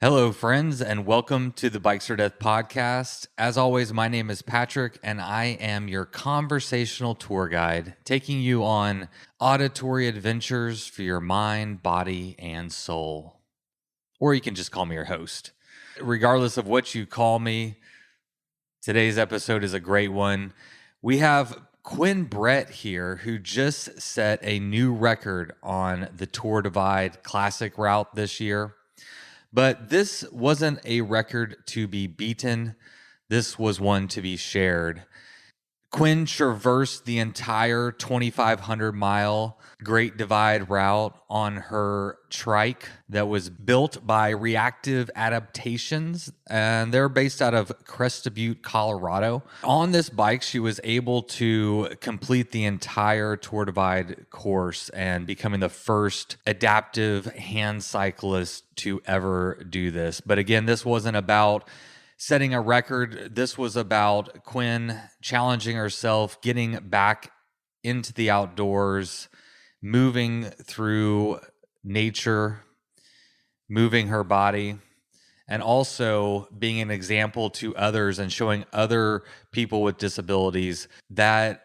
Hello, friends, and welcome to the Bikes or Death podcast. As always, my name is Patrick, and I am your conversational tour guide, taking you on auditory adventures for your mind, body, and soul. Or you can just call me your host. Regardless of what you call me, today's episode is a great one. We have Quinn Brett here, who just set a new record on the Tour Divide Classic route this year. But this wasn't a record to be beaten. This was one to be shared. Quinn traversed the entire 2,500-mile Great Divide route on her trike that was built by Reactive Adaptations, and they're based out of Crested Butte, Colorado. On this bike, she was able to complete the entire Tour Divide course and becoming the first adaptive hand cyclist to ever do this. But again, this wasn't about setting a record. This was about Quinn challenging herself, getting back into the outdoors, moving through nature, moving her body, and also being an example to others and showing other people with disabilities that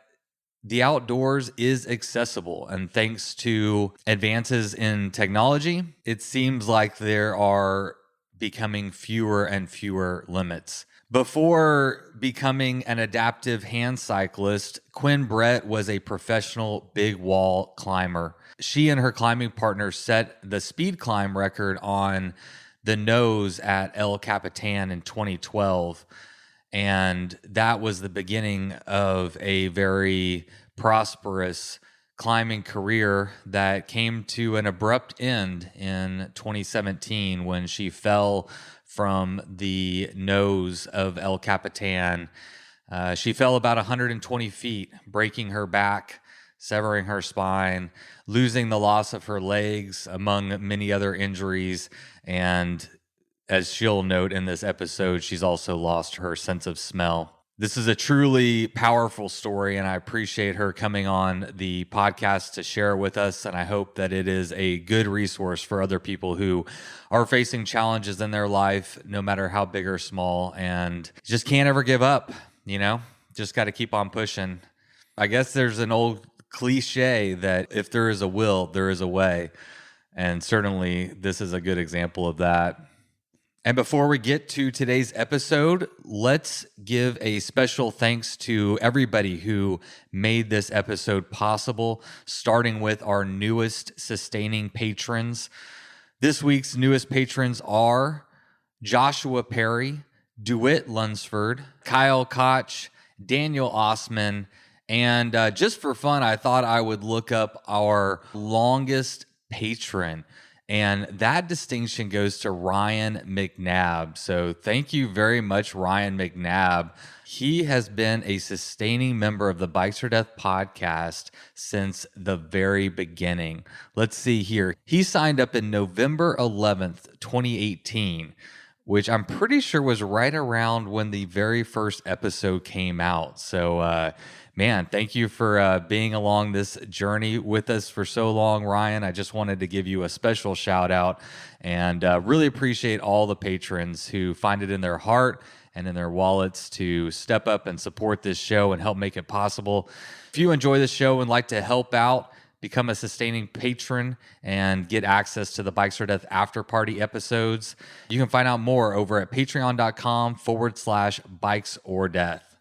the outdoors is accessible. And thanks to advances in technology, it seems like there are becoming fewer and fewer limits. Before becoming an adaptive hand cyclist, Quinn Brett was a professional big wall climber. She and her climbing partner set the speed climb record on the nose at El Capitan in 2012. And that was the beginning of a very prosperous climbing career that came to an abrupt end in 2017 when she fell from the nose of El Capitan. She fell about 120 feet, breaking her back, severing her spine, losing the loss of her legs, among many other injuries. And as she'll note in this episode, she's also lost her sense of smell. This is a truly powerful story, and I appreciate her coming on the podcast to share with us, and I hope that it is a good resource for other people who are facing challenges in their life, no matter how big or small, and just can't ever give up, Just got to keep on pushing. I guess there's an old cliche that if there is a will, there is a way, and certainly this is a good example of that. And before we get to today's episode, let's give a special thanks to everybody who made this episode possible, starting with our newest sustaining patrons. This week's newest patrons are Joshua Perry, DeWitt Lunsford, Kyle Koch, Daniel Osman, and just for fun, I thought I would look up our longest patron. And that distinction goes to Ryan McNabb. So thank you very much, Ryan McNabb. He has been a sustaining member of the Bikes or Death podcast since the very beginning. Let's see here. He signed up in November 11th, 2018, which I'm pretty sure was right around when the very first episode came out. So, man, thank you for being along this journey with us for so long, Ryan. I just wanted to give you a special shout out and really appreciate all the patrons who find it in their heart and in their wallets to step up and support this show and help make it possible. If you enjoy this show and like to help out, become a sustaining patron and get access to the Bikes or Death after party episodes, you can find out more over at patreon.com/bikes or death.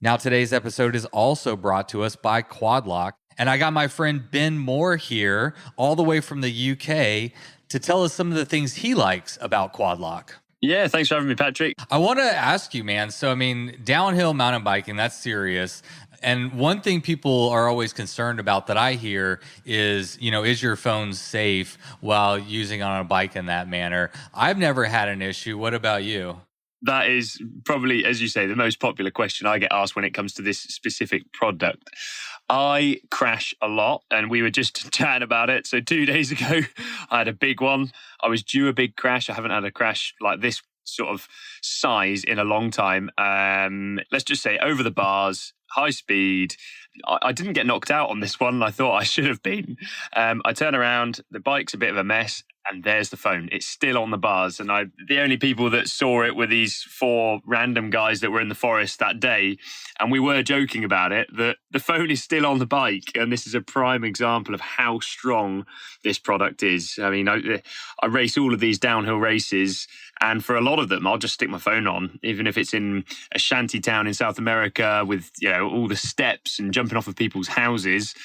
Now, today's episode is also brought to us by Quadlock, and I got my friend Ben Moore here, all the way from the UK, to tell us some of the things he likes about Quadlock. Yeah, thanks for having me, Patrick. I want to ask you, man, so downhill mountain biking, that's serious. And one thing people are always concerned about that I hear is, is your phone safe while using on a bike in that manner? I've never had an issue. What about you? That is probably, as you say, the most popular question I get asked when it comes to this specific product. I crash a lot, and we were just chatting about it. So 2 days ago, I had a big one. I was due a big crash. I haven't had a crash like this sort of size in a long time. Let's just say over the bars, high speed. I didn't get knocked out on this one. I thought I should have been. I turn around, the bike's a bit of a mess, and there's the phone. It's still on the bars. And the only people that saw it were these 4 random guys that were in the forest that day. And we were joking about it, that the phone is still on the bike. And this is a prime example of how strong this product is. I mean, I race all of these downhill races. And for a lot of them, I'll just stick my phone on, even if it's in a shanty town in South America with, all the steps and jumping off of people's houses.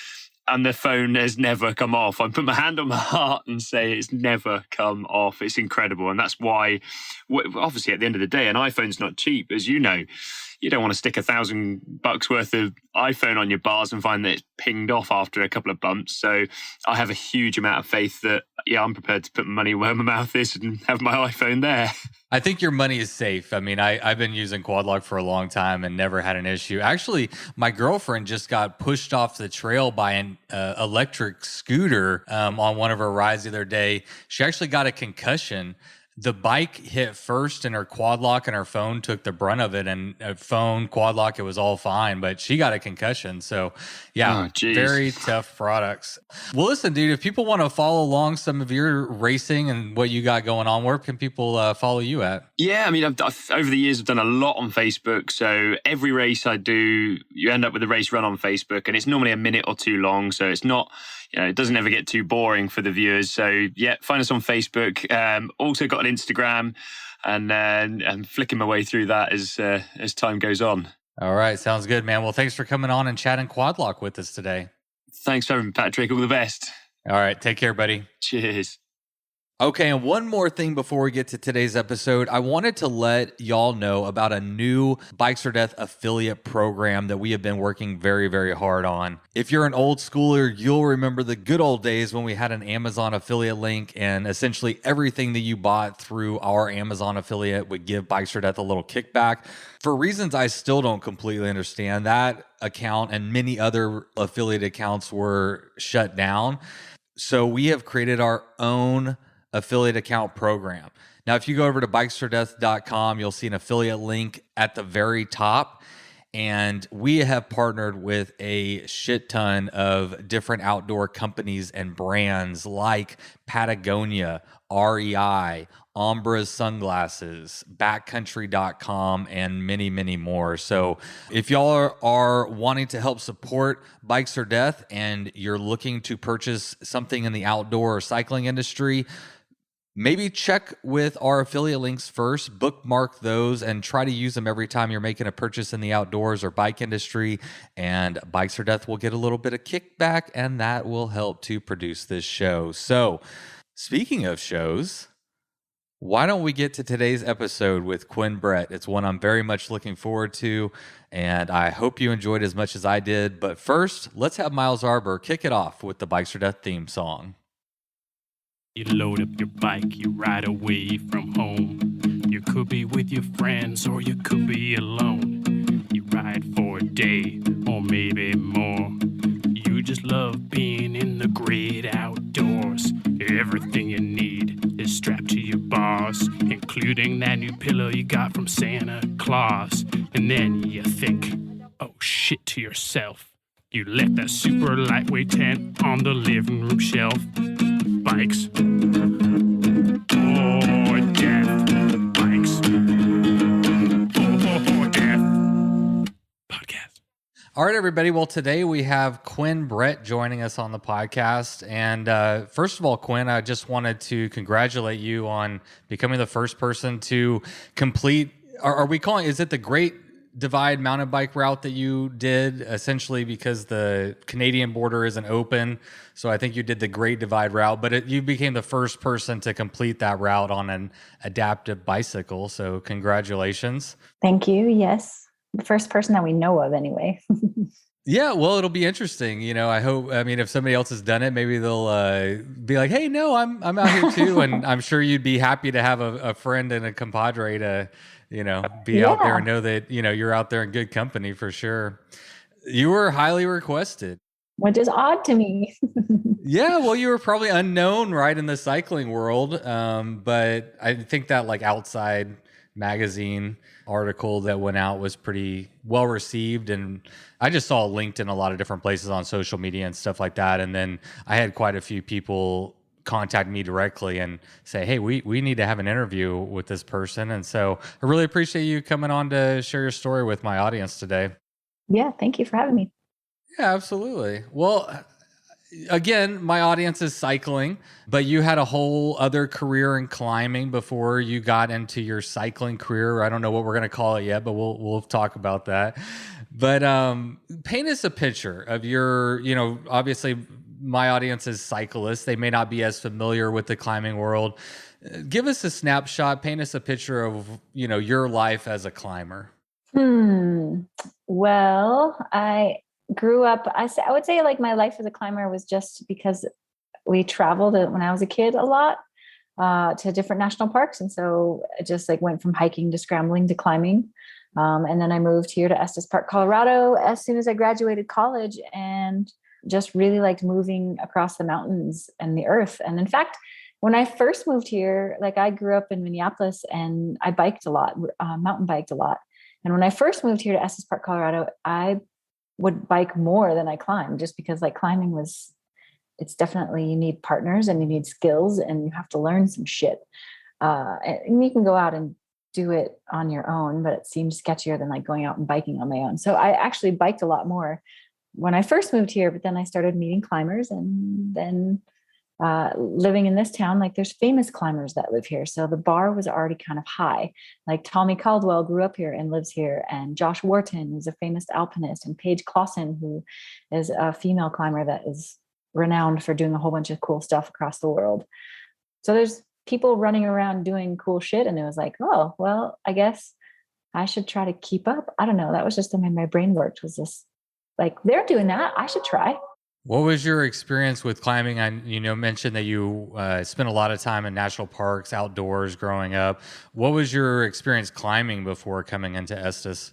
And the phone has never come off. I put my hand on my heart and say it's never come off. It's incredible. And that's why, obviously, at the end of the day, an iPhone's not cheap, as you know. You don't want to stick $1,000 worth of iPhone on your bars and find that it's pinged off after a couple of bumps. So I have a huge amount of faith that, I'm prepared to put my money where my mouth is and have my iPhone there. I think your money is safe. I mean, I've been using Quadlock for a long time and never had an issue. Actually, my girlfriend just got pushed off the trail by an electric scooter on one of her rides the other day. She actually got a concussion. The bike hit first and her Quadlock and her phone took the brunt of it, and phone, Quadlock, it was all fine, but she got a concussion. So yeah, very tough products. Well, listen, dude, if people want to follow along some of your racing and what you got going on, where can people follow you at? Yeah, I mean, I've over the years, I've done a lot on Facebook. So every race I do, you end up with a race run on Facebook, and it's normally a minute or two long. So it's not, it doesn't ever get too boring for the viewers. So yeah, find us on Facebook. Also got an Instagram, and I'm flicking my way through that as time goes on. All right, sounds good, man. Well, thanks for coming on and chatting Quadlock with us today. Thanks for having me, Patrick. All the best. All right, take care, buddy. Cheers. Okay, and one more thing before we get to today's episode, I wanted to let y'all know about a new Bikes or Death affiliate program that we have been working very, very hard on. If you're an old schooler, you'll remember the good old days when we had an Amazon affiliate link, and essentially everything that you bought through our Amazon affiliate would give Bikes or Death a little kickback. For reasons I still don't completely understand, that account and many other affiliate accounts were shut down. So we have created our own affiliate account program. Now, if you go over to bikesfordeath.com, you'll see an affiliate link at the very top. And we have partnered with a shit ton of different outdoor companies and brands like Patagonia, REI, Ombra sunglasses, backcountry.com, and many, many more. So if y'all are wanting to help support Bikes or Death and you're looking to purchase something in the outdoor or cycling industry, maybe check with our affiliate links first, bookmark those, and try to use them every time you're making a purchase in the outdoors or bike industry. And Bikes or Death will get a little bit of kickback, and that will help to produce this show. So speaking of shows, why don't we get to today's episode with Quinn Brett? It's one I'm very much looking forward to, and I hope you enjoyed as much as I did. But first, let's have Miles Arbor kick it off with the Bikes or Death theme song. You load up your bike, you ride away from home. You could be with your friends or you could be alone. You ride for a day or maybe more. You just love being in the great outdoors. Everything you need is strapped to your bars, including that new pillow you got from Santa Claus. And then you think, oh shit, to yourself. You left that super lightweight tent on the living room shelf. Bikes or Death. Bikes or Death. Podcast. All right, everybody. Well, today we have Quinn Brett joining us on the podcast. And first of all, Quinn, I just wanted to congratulate you on becoming the first person to complete, are we calling, is it the Great Divide mountain bike route that you did, essentially because the Canadian border isn't open? So I think you did the Great Divide route, but you became the first person to complete that route on an adaptive bicycle. So congratulations. Thank you. Yes. The first person that we know of anyway. Yeah, well, it'll be interesting. I mean, if somebody else has done it, maybe they'll be like, hey, no, I'm out here too. And I'm sure you'd be happy to have a friend and a compadre to, be out there and know that, you're out there in good company for sure. You were highly requested. Which is odd to me. Yeah, well, you were probably unknown, right, in the cycling world. But I think that Outside magazine article that went out was pretty well received, and I just saw it linked in a lot of different places on social media and stuff like that. And then I had quite a few people contact me directly and say, hey, we need to have an interview with this person. And so I really appreciate you coming on to share your story with my audience today. Yeah, thank you for having me. Yeah, absolutely. Well, again, my audience is cycling, but you had a whole other career in climbing before you got into your cycling career. I don't know what we're going to call it yet, but we'll talk about that. But paint us a picture of your, obviously my audience is cyclists. They may not be as familiar with the climbing world. Give us a snapshot, paint us a picture of, your life as a climber. Well, I grew up, I would say like my life as a climber was just because we traveled when I was a kid a lot to different national parks. And so it just like went from hiking to scrambling to climbing. And then I moved here to Estes Park, Colorado as soon as I graduated college, and just really liked moving across the mountains and the earth. And in fact, when I first moved here, like I grew up in Minneapolis and I biked a lot, mountain biked a lot. And when I first moved here to Estes Park, Colorado, I would bike more than I climbed, just because like climbing it's definitely, you need partners and you need skills and you have to learn some shit. And you can go out and do it on your own, but it seems sketchier than like going out and biking on my own. So I actually biked a lot more when I first moved here, but then I started meeting climbers, and then living in this town, like there's famous climbers that live here. So the bar was already kind of high. Like Tommy Caldwell grew up here and lives here. And Josh Wharton, who's a famous alpinist, and Paige Clausen, who is a female climber that is renowned for doing a whole bunch of cool stuff across the world. So there's people running around doing cool shit. And it was like, oh, well, I guess I should try to keep up. I don't know. That was just the way my brain worked, was this like, they're doing that, I should try. What was your experience with climbing? I mentioned that you spent a lot of time in national parks, outdoors growing up. What was your experience climbing before coming into Estes?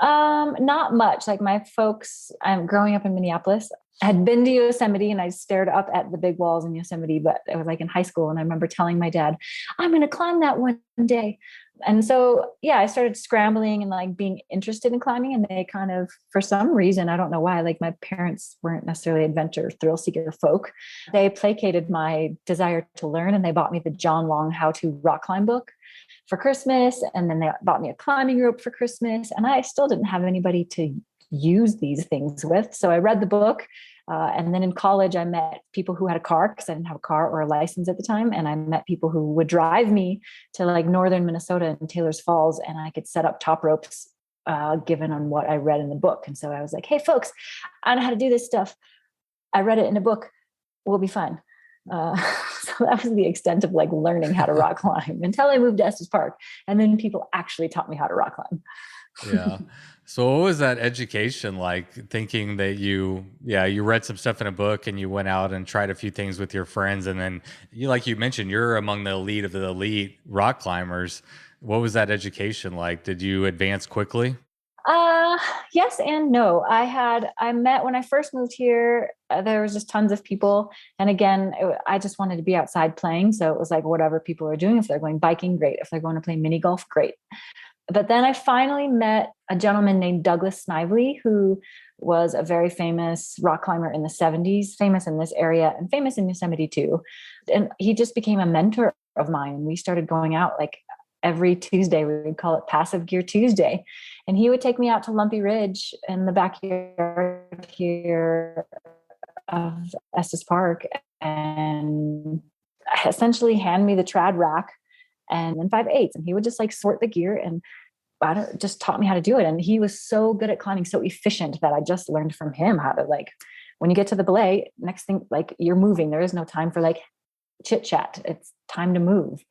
Not much. Like my folks, growing up in Minneapolis, had been to Yosemite, and I stared up at the big walls in Yosemite, but I was like in high school. And I remember telling my dad, I'm going to climb that one day. And so, yeah, I started scrambling and like being interested in climbing. And they kind of, for some reason, I don't know why, like my parents weren't necessarily adventure thrill seeker folk. They placated my desire to learn, and they bought me the John Long How to Rock Climb book for Christmas. And then they bought me a climbing rope for Christmas. And I still didn't have anybody to use these things with. So I read the book. And then in college, I met people who had a car, because I didn't have a car or a license at the time. And I met people who would drive me to like northern Minnesota and Taylor's Falls, and I could set up top ropes given on what I read in the book. And so I was like, hey, folks, I know how to do this stuff. I read it in a book. We'll be fine. So that was the extent of like learning how to rock climb until I moved to Estes Park. And then people actually taught me how to rock climb. Yeah. So what was that education like, thinking that you read some stuff in a book and you went out and tried a few things with your friends, and then like you mentioned, you're among the elite of the elite rock climbers. What was that education like? Did you advance quickly? Yes and no. I met when I first moved here, there was just tons of people. And again, I just wanted to be outside playing. So it was like, whatever people are doing, if they're going biking, great. If they're going to play mini golf, great. But then I finally met a gentleman named Douglas Snively, who was a very famous rock climber in the 70s, famous in this area and famous in Yosemite too. And he just became a mentor of mine. And we started going out like every Tuesday. We would call it Passive Gear Tuesday. And he would take me out to Lumpy Ridge in the backyard here of Estes Park and essentially hand me the trad rack and then 5/8. And he would just like sort the gear and just taught me how to do it. And he was so good at climbing, so efficient, that I just learned from him how to, like, when you get to the belay, next thing, like you're moving, there is no time for like chit chat. It's time to move.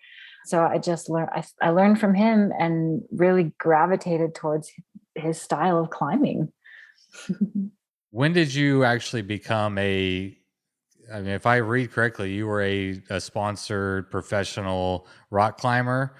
So I just learned, I learned from him and really gravitated towards his style of climbing. When did you actually become if I read correctly, you were a sponsored professional rock climber.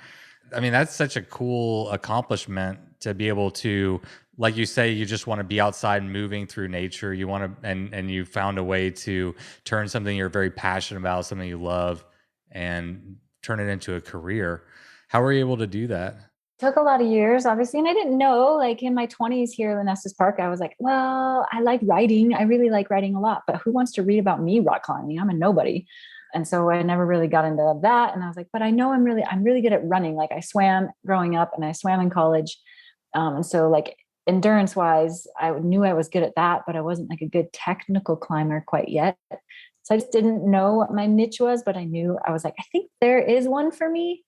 I mean, that's such a cool accomplishment to be able to, like you say, you just want to be outside and moving through nature. You want to, and you found a way to turn something you're very passionate about, something you love, and turn it into a career. How were you able to do that? Took a lot of years, obviously. And I didn't know, like in my 20s here in Estes Park, I was like, well, I like writing. I really like writing a lot, but who wants to read about me rock climbing? I'm a nobody. And so I never really got into that. And I was like, but I know I'm really good at running. Like I swam growing up and I swam in college. And so like endurance wise, I knew I was good at that, but I wasn't like a good technical climber quite yet. So I just didn't know what my niche was, but I knew I was like, I think there is one for me.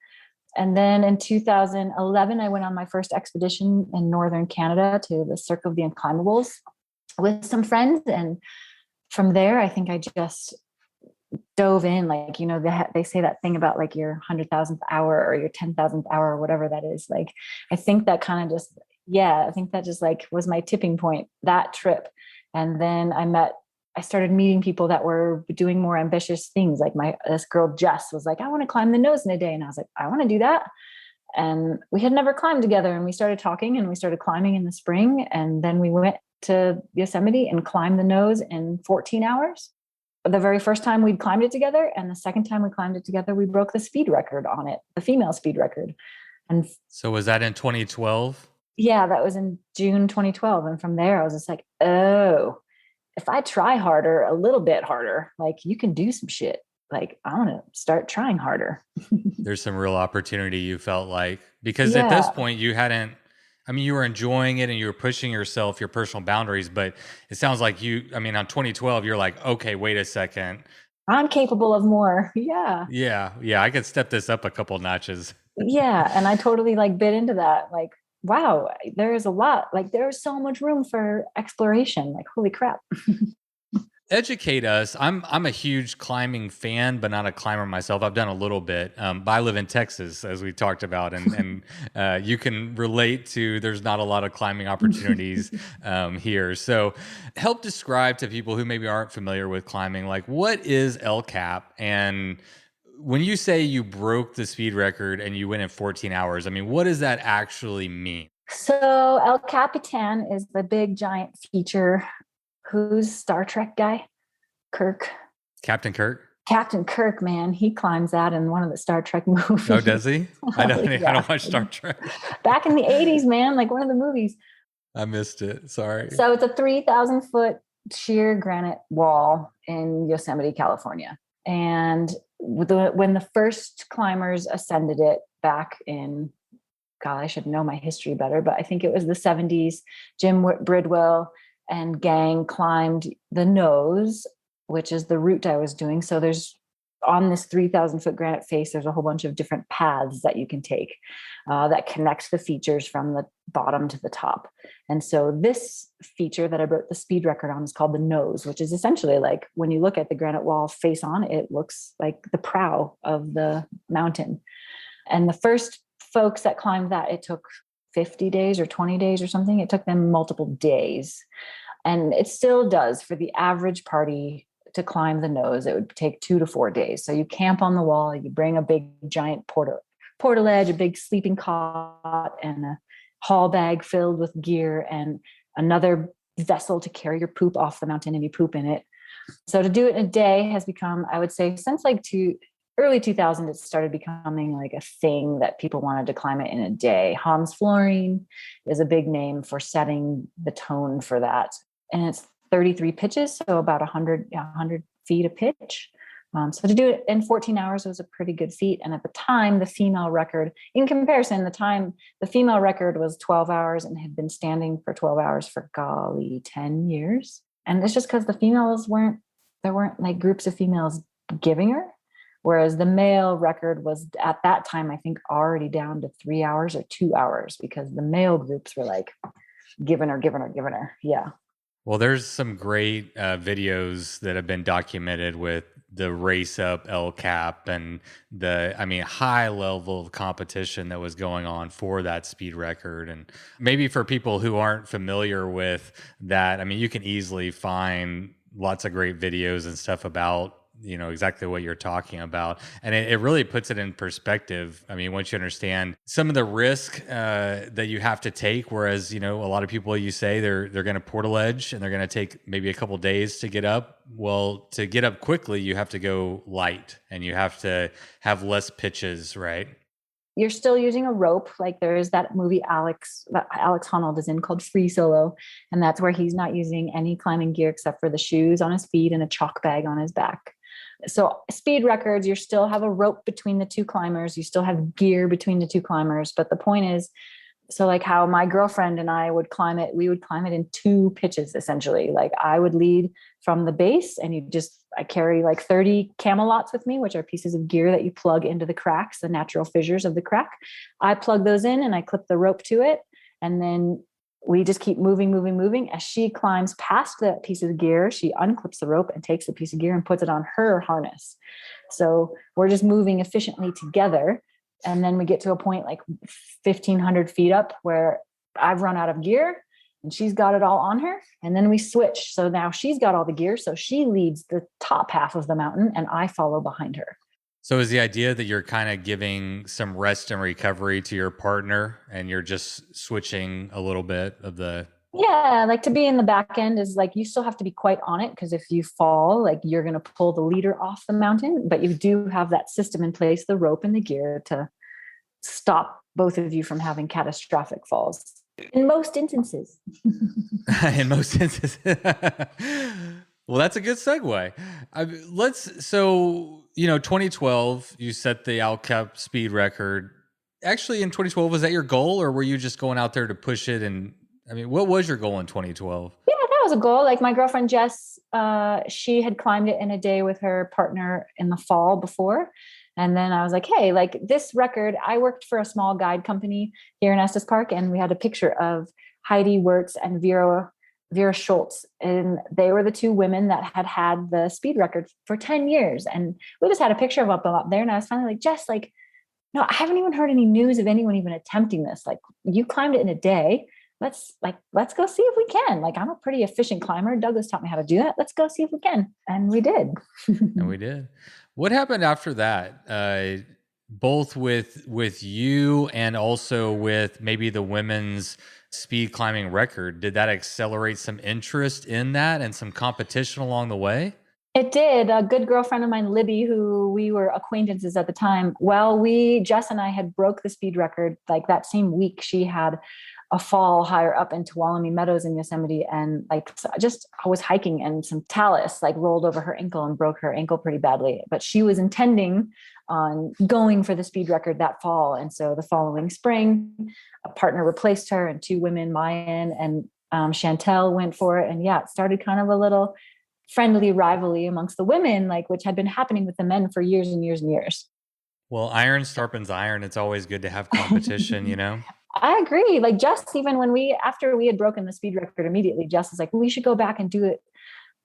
And then in 2011, I went on my first expedition in northern Canada to the Circle of the Unclimbables with some friends. And from there, I think I just dove in, like, you know, they say that thing about like your 100,000th hour or your 10,000th hour or whatever that is. Like, I think that kind of just, I think that just like was my tipping point, that trip. And then I started meeting people that were doing more ambitious things. Like this girl, Jess, was like, I want to climb the nose in a day. And I was like, I want to do that. And we had never climbed together, and we started talking and we started climbing in the spring. And then we went to Yosemite and climbed the nose in 14 hours. The very first time we'd climbed it together, and the second time we climbed it together, we broke the speed record on it, the female speed record. And so was that in 2012? Yeah, that was in June 2012. And from there, I was just like, oh, if I try harder, a little bit harder, like you can do some shit. Like I want to start trying harder. There's some real opportunity, you felt like, because at this point you were enjoying it and you were pushing yourself, your personal boundaries, but it sounds like on 2012, you're like, okay, wait a second. I'm capable of more. Yeah. Yeah. I could step this up a couple notches. Yeah. And I totally like bit into that. Like, wow, there is a lot, like there's so much room for exploration. Like, holy crap. Educate us. I'm a huge climbing fan, but not a climber myself. I've done a little bit, but I live in Texas, as we talked about, and you can relate to. There's not a lot of climbing opportunities here. So, help describe to people who maybe aren't familiar with climbing, like what is El Cap, and when you say you broke the speed record and you went in 14 hours, I mean, what does that actually mean? So El Capitan is the big giant feature. Who's Star Trek guy? Kirk. Captain Kirk? Captain Kirk, man. He climbs that in one of the Star Trek movies. Oh, does he? I don't watch Star Trek. Back in the 80s, man, like one of the movies. I missed it. Sorry. So it's a 3,000 foot sheer granite wall in Yosemite, California. And when the first climbers ascended it back in, God, I should know my history better, but I think it was the 70s, Jim Bridwell and gang climbed the nose, which is the route I was doing. So there's on this 3,000 foot granite face, there's a whole bunch of different paths that you can take that connect the features from the bottom to the top. And so this feature that I broke the speed record on is called the nose, which is essentially like when you look at the granite wall face on, it looks like the prow of the mountain. And the first folks that climbed that, it took 50 days or 20 days or something. It took them multiple days. And it still does for the average party to climb the nose. It would take 2 to 4 days. So you camp on the wall, you bring a big giant portaledge, a big sleeping cot, and a haul bag filled with gear, and another vessel to carry your poop off the mountain if you poop in it. So to do it in a day has become, I would say, since like early 2000s, it started becoming like a thing that people wanted to climb it in a day. Hans Flooring is a big name for setting the tone for that. And it's 33 pitches, so about 100 feet a pitch. So to do it in 14 hours was a pretty good feat. And at the time, the female record, in comparison, the female record was 12 hours and had been standing for 12 hours for, golly, 10 years. And it's just because there weren't like groups of females giving her. Whereas the male record was at that time, I think, already down to 3 hours or 2 hours because the male groups were like giving her. Yeah. Well, there's some great videos that have been documented with the race up El Cap and high level of competition that was going on for that speed record. And maybe for people who aren't familiar with that, I mean, you can easily find lots of great videos and stuff about, you know, exactly what you're talking about. And it really puts it in perspective. I mean, once you understand some of the risk that you have to take, whereas, you know, a lot of people, you say they're going to portaledge and they're going to take maybe a couple days to get up. Well, to get up quickly, you have to go light and you have to have less pitches, right? You're still using a rope. Like there is that movie that Alex Honnold is in called Free Solo. And that's where he's not using any climbing gear except for the shoes on his feet and a chalk bag on his back. So speed records, you still have a rope between the two climbers. You still have gear between the two climbers. But the point is, so like how my girlfriend and I would climb it, we would climb it in 2 pitches, essentially. Like I would lead from the base, and I carry like 30 camelots with me, which are pieces of gear that you plug into the cracks, the natural fissures of the crack. I plug those in and I clip the rope to it. And then we just keep moving. As she climbs past that piece of gear, she unclips the rope and takes the piece of gear and puts it on her harness. So we're just moving efficiently together. And then we get to a point like 1,500 feet up where I've run out of gear and she's got it all on her. And then we switch. So now she's got all the gear. So she leads the top half of the mountain and I follow behind her. So is the idea that you're kind of giving some rest and recovery to your partner and you're just switching a little bit of the... Yeah, like to be in the back end is like, you still have to be quite on it, because if you fall, like you're going to pull the leader off the mountain, but you do have that system in place, the rope and the gear, to stop both of you from having catastrophic falls. In most instances. In most instances. Well, that's a good segue. 2012, you set the outcap speed record. Actually, in 2012, was that your goal, or were you just going out there to push it? And I mean, what was your goal in 2012? Yeah, that was a goal. Like my girlfriend, Jess, she had climbed it in a day with her partner in the fall before. And then I was like, hey, like this record, I worked for a small guide company here in Estes Park, and we had a picture of Heidi Wirtz and Vera Schultz. And they were the 2 women that had the speed record for 10 years. And we just had a picture of them up there. And I was finally like, Jess, like, no, I haven't even heard any news of anyone even attempting this. Like, you climbed it in a day. Let's go see if we can. Like, I'm a pretty efficient climber. Douglas taught me how to do that. Let's go see if we can. And we did. And we did. What happened after that? Both with you and also with maybe the women's speed climbing record. Did that accelerate some interest in that and some competition along the way? It did. A good girlfriend of mine, Libby, who we were acquaintances at the time. Well, Jess and I had broke the speed record. Like that same week, she had a fall higher up into Tuolumne Meadows in Yosemite. And like, I was hiking and some talus like rolled over her ankle and broke her ankle pretty badly. But she was intending on going for the speed record that fall. And so the following spring, a partner replaced her, and 2 women, Mayan and Chantel, went for it. And yeah, it started kind of a little friendly rivalry amongst the women, like, which had been happening with the men for years and years and years. Well, iron sharpens iron. It's always good to have competition, you know? I agree. Like Jess, even after we had broken the speed record immediately, Jess was like, we should go back and do it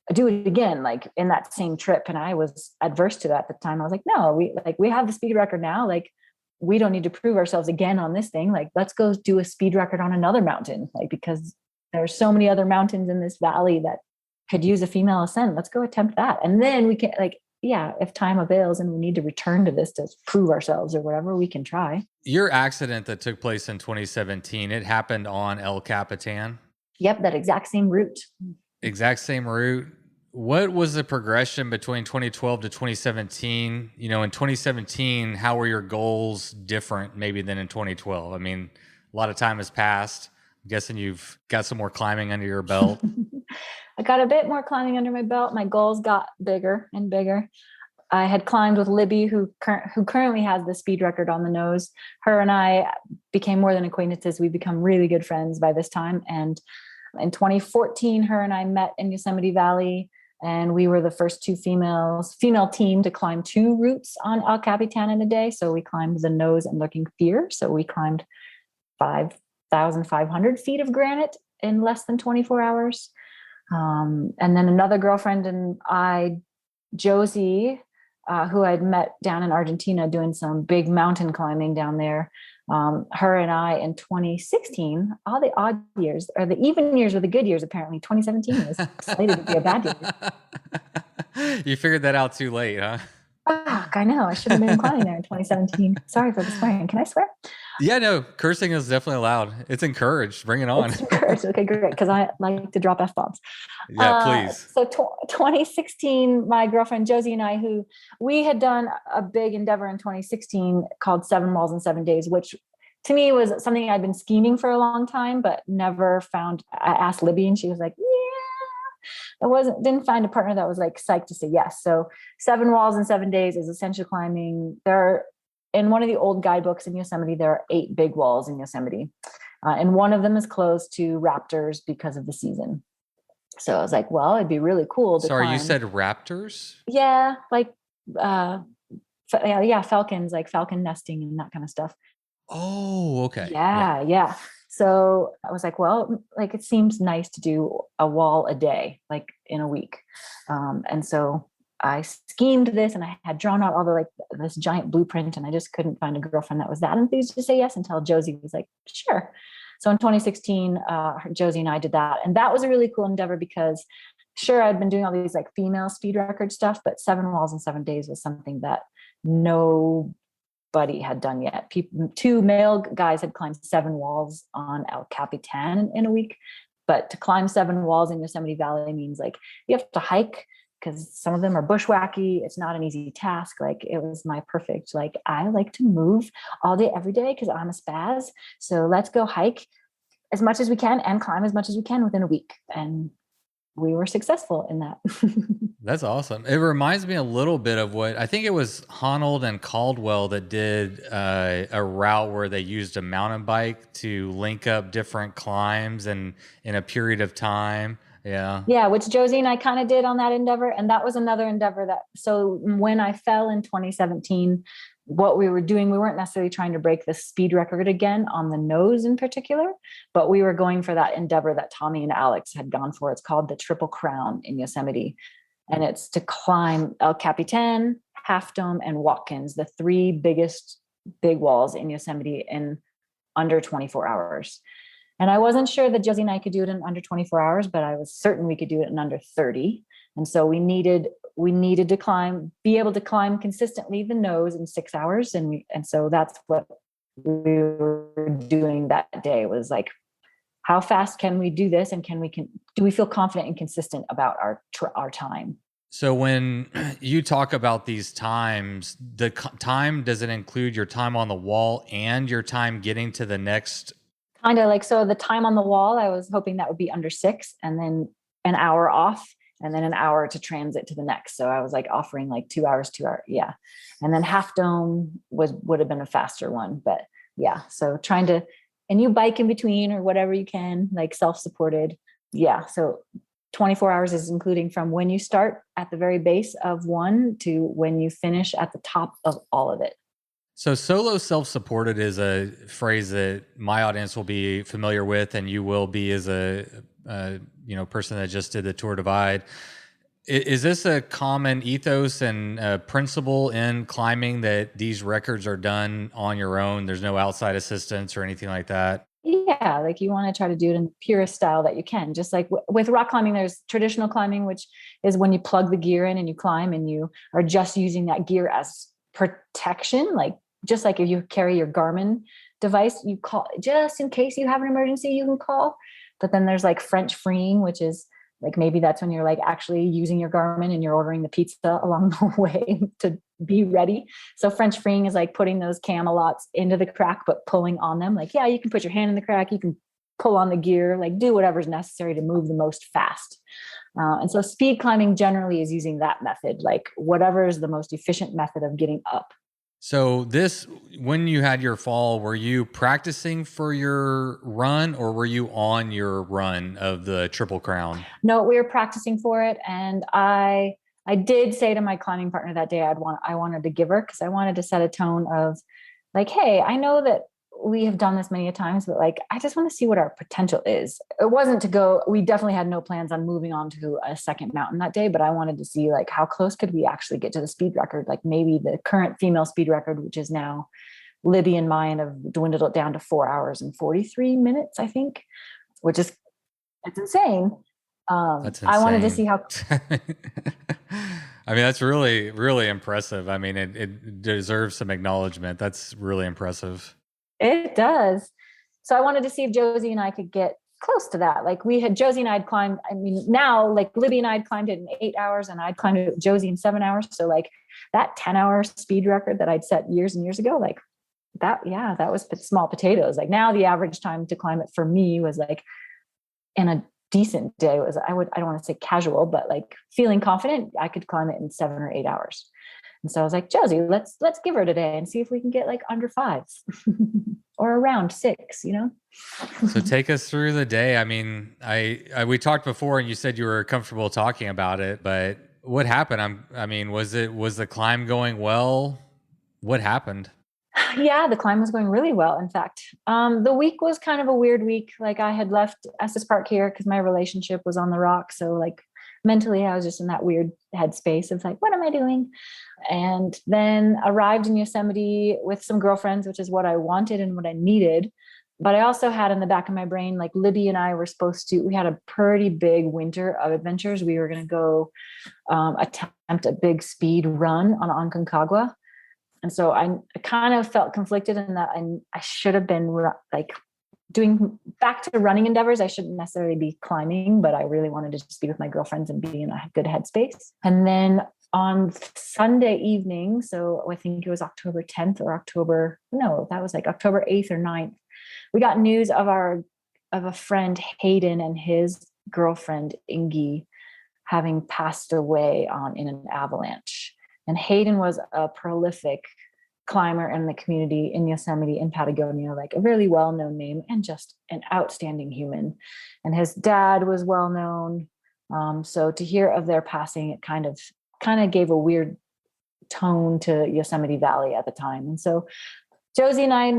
again, like in that same trip. And I was adverse to that at the time. I was like, no, we have the speed record now. Like, we don't need to prove ourselves again on this thing. Like, let's go do a speed record on another mountain. Like, because there's so many other mountains in this valley that could use a female ascent. Let's go attempt that. And then we can, like, yeah, if time avails and we need to return to this to prove ourselves or whatever, we can try. Your accident that took place in 2017, it happened on El Capitan? Yep, that exact same route. Exact same route. What was the progression between 2012 to 2017? You know, in 2017, how were your goals different maybe than in 2012? I mean, a lot of time has passed. I'm guessing you've got some more climbing under your belt. I got a bit more climbing under my belt. My goals got bigger and bigger. I had climbed with Libby, who currently has the speed record on the nose. Her and I became more than acquaintances. We become really good friends by this time. And in 2014, her and I met in Yosemite Valley, and we were the first 2 female team to climb 2 routes on El Capitan in a day. So we climbed the nose and Lurking Fear. So we climbed 5,500 feet of granite in less than 24 hours. And then another girlfriend and I, Josie, who I'd met down in Argentina doing some big mountain climbing down there. Her and I in 2016, all the odd years, or the even years were the good years, apparently. 2017 was slated to be a bad year. You figured that out too late, huh? I know. I should have been climbing there in 2017. Sorry for the swearing. Can I swear? Yeah, no. Cursing is definitely allowed. It's encouraged. Bring it on. It's encouraged. Okay, great. Because I like to drop F-bombs. Yeah, please. So 2016, my girlfriend Josie and I, who we had done a big endeavor in 2016 called 7 Miles in 7 Days, which to me was something I'd been scheming for a long time, but never found. I asked Libby and she was like, yeah. didn't find a partner that was like psyched to say yes. So 7 walls in 7 days is essential climbing. In one of the old guidebooks in Yosemite, there are 8 big walls in Yosemite. And one of them is closed to raptors because of the season. So I was like, well, it'd be really cool to Sorry, climb. you said raptors? Yeah, like falcons, like falcon nesting and that kind of stuff. Oh, okay. Yeah. So I was like, well, like it seems nice to do a wall a day, like in a week. And so I schemed this and I had drawn out all this giant blueprint, and I just couldn't find a girlfriend that was that enthused to say yes until Josie was like, sure. So in 2016, Josie and I did that. And that was a really cool endeavor because sure, I'd been doing all these like female speed record stuff, but 7 walls in 7 days was something that nobody had done yet. 2 male guys had climbed 7 walls on El Capitan in a week, but to climb 7 walls in Yosemite Valley means like you have to hike because some of them are bushwhacky. It's not an easy task. Like it was my perfect, like I like to move all day, every day because I'm a spaz. So let's go hike as much as we can and climb as much as we can within a week. And we were successful in that. That's awesome. It reminds me a little bit of what I think it was Honnold and Caldwell that did a route where they used a mountain bike to link up different climbs and in a period of time. Yeah, which Josie and I kind of did on that endeavor. And that was another endeavor so when I fell in 2017, what we were doing, we weren't necessarily trying to break the speed record again on the nose in particular, but we were going for that endeavor that Tommy and Alex had gone for. It's called the Triple Crown in Yosemite. And it's to climb El Capitan, Half Dome, and Watkins, the 3 biggest big walls in Yosemite in under 24 hours. And I wasn't sure that Josie and I could do it in under 24 hours, but I was certain we could do it in under 30. And so we needed to be able to climb consistently the nose in 6 hours. And so that's what we were doing that day, was like, how fast can we do this? And do we feel confident and consistent about our time? So when you talk about these times, the time, does it include your time on the wall and your time getting to the next? Kind of like, so the time on the wall, I was hoping that would be under 6 and then an hour off and then an hour to transit to the next. So I was like offering like 2 hours, 2 hours. Yeah. And then Half Dome would have been a faster one, but yeah. So and you bike in between or whatever you can, like self-supported. Yeah. So 24 hours is including from when you start at the very base of one to when you finish at the top of all of it. So solo self-supported is a phrase that my audience will be familiar with, and you will be as a person that just did the Tour Divide. Is this a common ethos and principle in climbing that these records are done on your own? There's no outside assistance or anything like that? Yeah, like you want to try to do it in the purest style that you can. Just like with rock climbing, there's traditional climbing, which is when you plug the gear in and you climb and you are just using that gear as protection. Like just like if you carry your Garmin device, you call just in case you have an emergency, you can call. But then there's like French freeing, which is like maybe that's when you're like actually using your Garmin and you're ordering the pizza along the way to be ready. So French freeing is like putting those camelots into the crack, but pulling on them. Like, yeah, you can put your hand in the crack, you can pull on the gear, like do whatever's necessary to move the most fast. And so speed climbing generally is using that method, like whatever is the most efficient method of getting up. So when you had your fall, were you practicing for your run or were you on your run of the Triple Crown? No, we were practicing for it. And I did say to my climbing partner that day, I wanted to give her, because I wanted to set a tone of like, hey, I know that we have done this many a times, but like, I just want to see what our potential is. It wasn't to go, we definitely had no plans on moving on to a second mountain that day, but I wanted to see like, how close could we actually get to the speed record? Like maybe the current female speed record, which is now Libby and mine, have dwindled it down to 4 hours and 43 minutes, I think, which is, it's insane. That's insane. I wanted to see how. I mean, that's really, really impressive. I mean, it deserves some acknowledgement. That's really impressive. It does. So I wanted to see if Josie and I could get close to that. Like Josie and I had climbed, I mean, now like Libby and I had climbed it in 8 hours and I'd climbed it with Josie in 7 hours. So like that 10-hour speed record that I'd set years and years ago, like that was small potatoes. Like now the average time to climb it for me was like in a decent day. I don't want to say casual, but like feeling confident, I could climb it in 7 or 8 hours. And so I was like, Josie, let's give her today and see if we can get like under 5 or around 6, you know? So take us through the day. I mean, we talked before and you said you were comfortable talking about it, but what happened? Was the climb going well? What happened? Yeah, the climb was going really well. In fact, the week was kind of a weird week. Like I had left Estes Park here because my relationship was on the rocks. So like mentally, I was just in that weird headspace of like, what am I doing? And then arrived in Yosemite with some girlfriends, which is what I wanted and what I needed. But I also had in the back of my brain, like Libby and I were we had a pretty big winter of adventures. We were going to go attempt a big speed run on Aconcagua. And so I kind of felt conflicted in that I should have been like doing back to running endeavors. I shouldn't necessarily be climbing, but I really wanted to just be with my girlfriends and be in a good headspace. And then on Sunday evening, so I think it was October 10th or October 8th or 9th, we got news of a friend Hayden and his girlfriend Ingi having passed away in an avalanche. And Hayden was a prolific climber in the community in Yosemite, in Patagonia, like a really well-known name and just an outstanding human. And his dad was well-known. So to hear of their passing, it kind of gave a weird tone to Yosemite Valley at the time. And so Josie and I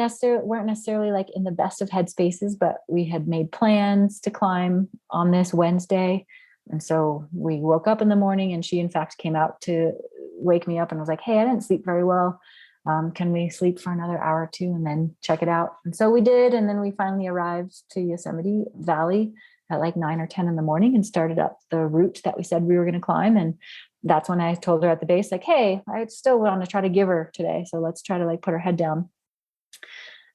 weren't necessarily like in the best of headspaces, but we had made plans to climb on this Wednesday. And so we woke up in the morning and she in fact came out to wake me up and was like, hey, I didn't sleep very well. Can we sleep for another hour or two and then check it out? And so we did. And then we finally arrived to Yosemite Valley at like 9 or 10 in the morning and started up the route that we said we were going to climb. And that's when I told her at the base, like, hey, I still want to try to give her today. So let's try to like put her head down.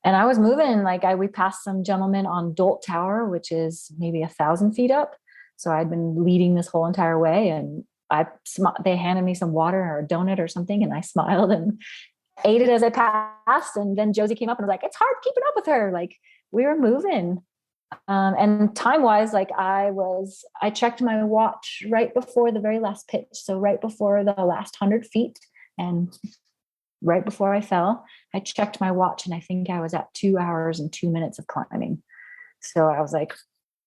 And I was moving, we passed some gentlemen on Dolt Tower, which is maybe 1,000 feet up. So I'd been leading this whole entire way, and they handed me some water or a donut or something, and I smiled and ate it as I passed. And then Josie came up and was like, it's hard keeping up with her. Like we were moving. And time wise, like I checked my watch right before the very last pitch. So right before the last 100 feet and right before I fell, I checked my watch and I think I was at 2 hours and 2 minutes of climbing. So I was like,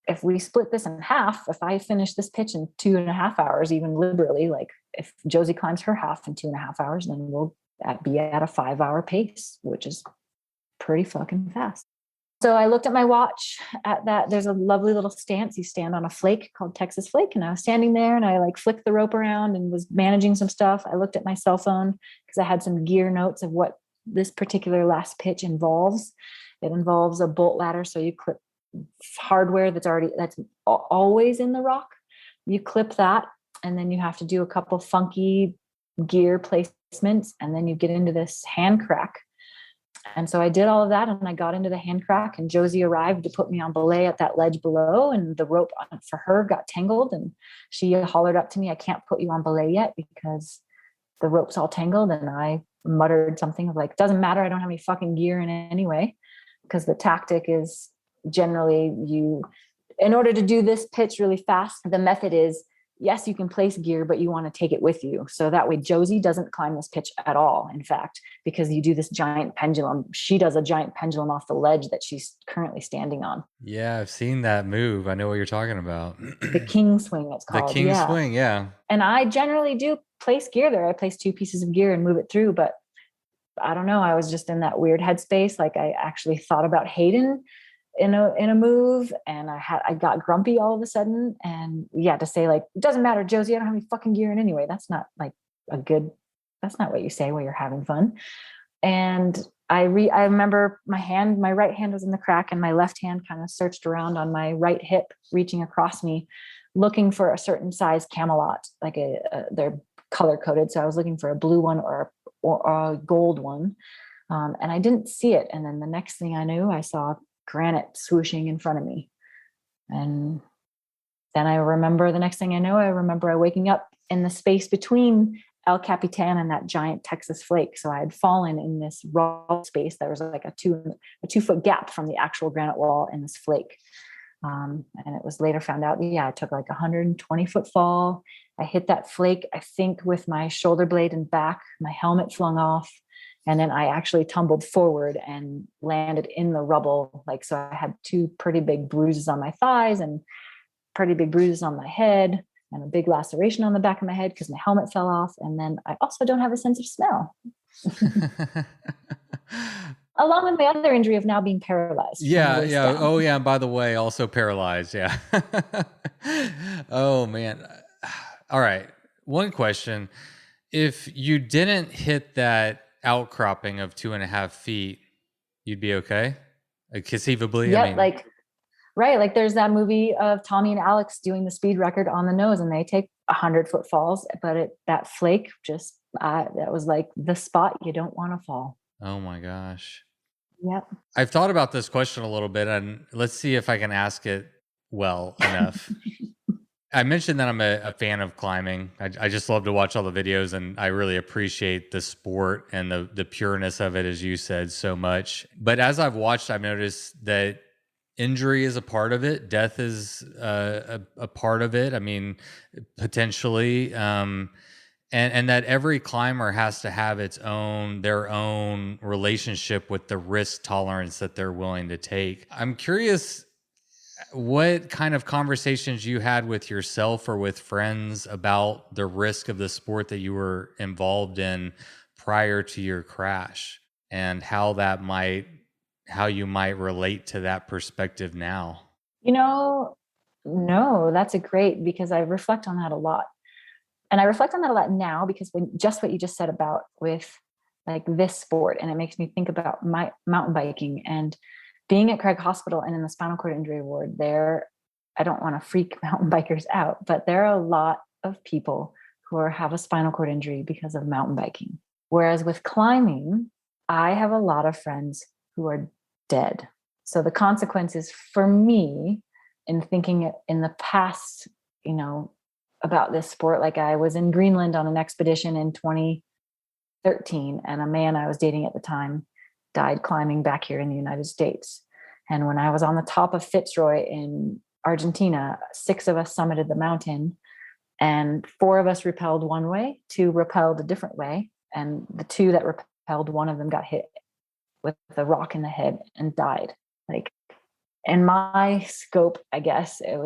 if we split this in half, if I finish this pitch in 2.5 hours, even liberally, like if Josie climbs her half in 2.5 hours, then we'll be at a 5-hour pace, which is pretty fucking fast. So I looked at my watch at that. There's a lovely little stance. You stand on a flake called Texas Flake. And I was standing there and I like flicked the rope around and was managing some stuff. I looked at my cell phone because I had some gear notes of what this particular last pitch involves. It involves a bolt ladder. So you clip hardware that's always in the rock. You clip that and then you have to do a couple funky gear placements. And then you get into this hand crack. And so I did all of that and I got into the hand crack and Josie arrived to put me on belay at that ledge below, and the rope for her got tangled and she hollered up to me, I can't put you on belay yet because the rope's all tangled. And I muttered something of like, doesn't matter. I don't have any fucking gear in it anyway, because the tactic is generally in order to do this pitch really fast, the method is, yes, you can place gear, but you want to take it with you. So that way Josie doesn't climb this pitch at all. In fact, because you do this giant pendulum, she does a giant pendulum off the ledge that she's currently standing on. Yeah, I've seen that move. I know what you're talking about. The king swing, it's called. The king swing, yeah. And I generally do place gear there. I place 2 pieces of gear and move it through, but I don't know. I was just in that weird headspace. Like I actually thought about Hayden in a move, and I got grumpy all of a sudden, and to say like, it doesn't matter, Josie, I don't have any fucking gear in anyway. That's not like that's not what you say when you're having fun. And I remember my right hand was in the crack and my left hand kind of searched around on my right hip, reaching across me, looking for a certain size Camelot, like they're color coded. So I was looking for a blue one or a gold one. And I didn't see it. And then the next thing I knew, I saw granite swooshing in front of me. And then I remember waking up in the space between El Capitan and that giant Texas flake. So I had fallen in this raw space. There was like a 2-foot gap from the actual granite wall in this flake. And it was later found out, I took like 120-foot fall. I hit that flake, I think, with my shoulder blade and back. My helmet flung off. And then I actually tumbled forward and landed in the rubble. Like, so I had 2 pretty big bruises on my thighs and pretty big bruises on my head and a big laceration on the back of my head because my helmet fell off. And then I also don't have a sense of smell. Along with my other injury of now being paralyzed. Yeah. Oh, yeah. And by the way, also paralyzed. Yeah. Oh, man. All right. One question. If you didn't hit that outcropping of 2.5 feet, you'd be okay? Conceivably? Yeah, I mean, right. Like there's that movie of Tommy and Alex doing the speed record on the nose, and they take 100-foot falls, but that flake just, that was like the spot you don't want to fall. oh my gosh. Yep. I've thought about this question a little bit, and let's see if I can ask it well enough. I mentioned that I'm a fan of climbing. I just love to watch all the videos, and I really appreciate the sport and the pureness of it, as you said, so much. But as I've watched, I've noticed that injury is a part of it. Death is a part of it. I mean, potentially. And that every climber has to have their own relationship with the risk tolerance that they're willing to take. I'm curious what kind of conversations you had with yourself or with friends about the risk of the sport that you were involved in prior to your crash, and how you might relate to that perspective now. No, that's a great, because I reflect on that a lot. And I reflect on that a lot now because just what you just said about with like this sport, and it makes me think about my mountain biking and being at Craig Hospital and in the spinal cord injury ward there. I don't want to freak mountain bikers out, but there are a lot of people who have a spinal cord injury because of mountain biking. Whereas with climbing, I have a lot of friends who are dead. So the consequences for me in thinking in the past, about this sport, like I was in Greenland on an expedition in 2013, and a man I was dating at the time died climbing back here in the United States. And when I was on the top of Fitzroy in Argentina, 6 of us summited the mountain, and 4 of us rappelled one way, 2 rappelled a different way. And the 2 that rappelled, one of them got hit with a rock in the head and died. Like, in my scope, I guess I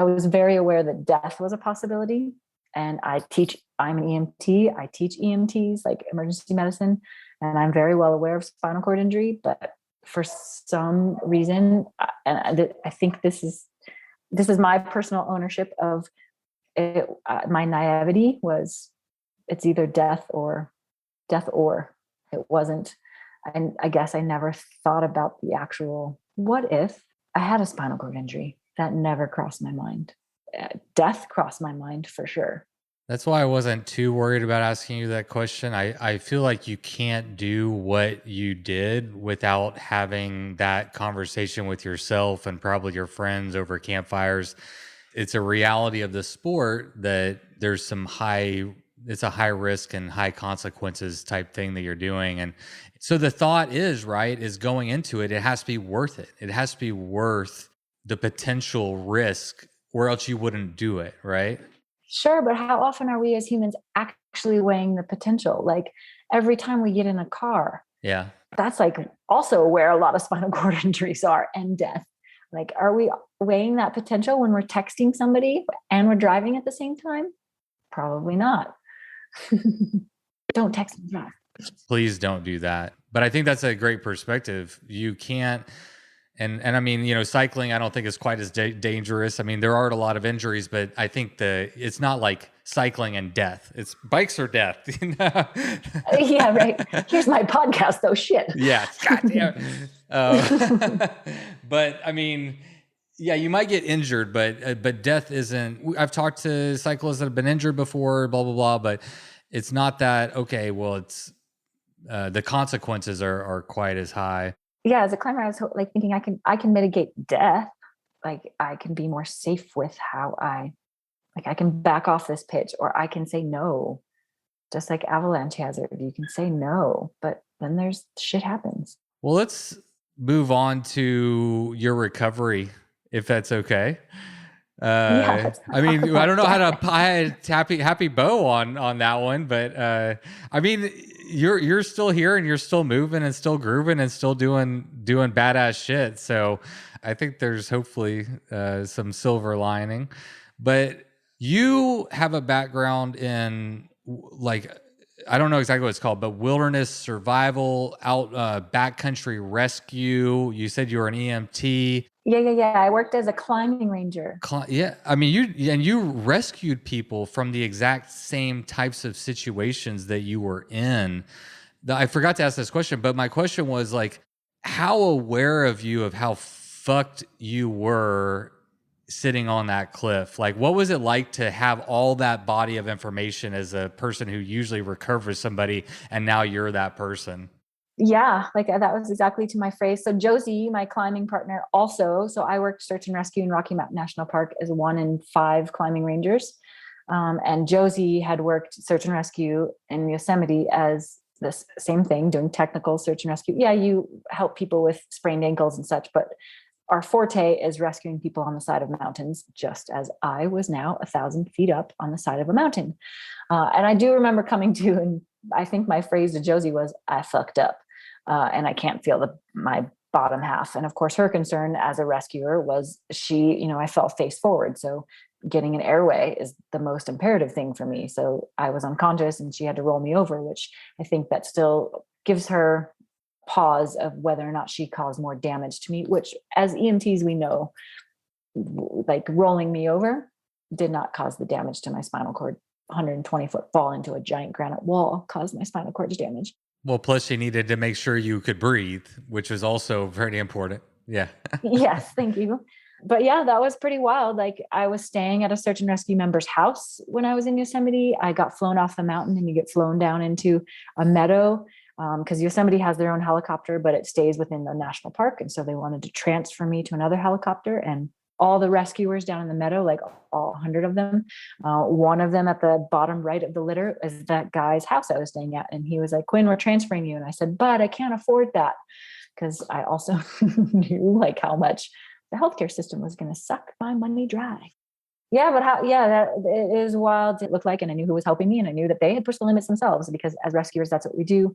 was very aware that death was a possibility. And I'm an EMT. I teach EMTs, like emergency medicine, and I'm very well aware of spinal cord injury. But for some reason, and I think this is my personal ownership of it. My naivety was, it's either death or it wasn't. And I guess I never thought about the actual, what if I had a spinal cord injury? That never crossed my mind. Death crossed my mind for sure. That's why I wasn't too worried about asking you that question. I feel like you can't do what you did without having that conversation with yourself and probably your friends over campfires. It's a reality of the sport that there's it's a high risk and high consequences type thing that you're doing. And so the thought is going into it, it has to be worth it. It has to be worth the potential risk, or else you wouldn't do it, right? Sure, but how often are we as humans actually weighing the potential? Like every time we get in a car. Yeah. That's like also where a lot of spinal cord injuries are, and death. Like, are we weighing that potential when we're texting somebody and we're driving at the same time? Probably not. Don't text and drive. Please don't do that. But I think that's a great perspective. You can't. And I mean, cycling, I don't think is quite as dangerous. I mean, there are a lot of injuries, but I think it's not like cycling and death. It's bikes or death. Yeah, right. Here's my podcast, though. Shit. Yeah. But I mean, yeah, you might get injured, but death isn't. I've talked to cyclists that have been injured before, blah, blah, blah, but it's not that, okay, well, it's the consequences are quite as high. Yeah, as a climber, I was like thinking I can mitigate death. Like I can be more safe with how I can back off this pitch, or I can say no. Just like avalanche hazard, you can say no, but then there's shit happens. Well, let's move on to your recovery. if that's okay. Yeah, I mean, I don't know how to happy bow on that one, but I mean, you're still here and you're still moving and still grooving and still doing badass shit. So I think there's hopefully some silver lining. But you have a background in like, I don't know exactly what it's called, but wilderness survival, backcountry rescue. You said you were an EMT. Yeah. I worked as a climbing ranger. Yeah, I mean, you rescued people from the exact same types of situations that you were in. I forgot to ask this question, but my question was like, how aware of how fucked you were sitting on that cliff? Like, what was it like to have all that body of information as a person who usually recovers somebody, and now you're that person? Yeah, like that was exactly to my phrase. So Josie, my climbing partner, also. So I worked search and rescue in Rocky Mountain National Park as 1 in 5 climbing rangers. And Josie had worked search and rescue in Yosemite as this same thing, doing technical search and rescue. Yeah, you help people with sprained ankles and such, but our forte is rescuing people on the side of mountains, just as I was now 1,000 feet up on the side of a mountain. And I do remember coming to, and I think my phrase to Josie was, I fucked up. And I can't feel my bottom half. And of course, her concern as a rescuer was I fell face forward. So getting an airway is the most imperative thing for me. So I was unconscious and she had to roll me over, which I think that still gives her pause of whether or not she caused more damage to me, which as EMTs, we know, like rolling me over did not cause the damage to my spinal cord. 120-foot fall into a giant granite wall caused my spinal cord damage. Well, plus you needed to make sure you could breathe, which was also very important. Yeah. Yes, thank you. But yeah, that was pretty wild. Like I was staying at a search and rescue member's house when I was in Yosemite. I got flown off the mountain and you get flown down into a meadow because Yosemite has their own helicopter, but it stays within the national park. And so they wanted to transfer me to another helicopter, and all the rescuers down in the meadow, like all 100 of them. One of them at the bottom right of the litter is that guy's house I was staying at. And he was like, Quinn, we're transferring you. And I said, but I can't afford that. Because I also knew like how much the healthcare system was going to suck my money dry. Yeah, but that it is wild to look like. And I knew who was helping me, and I knew that they had pushed the limits themselves, because as rescuers, that's what we do.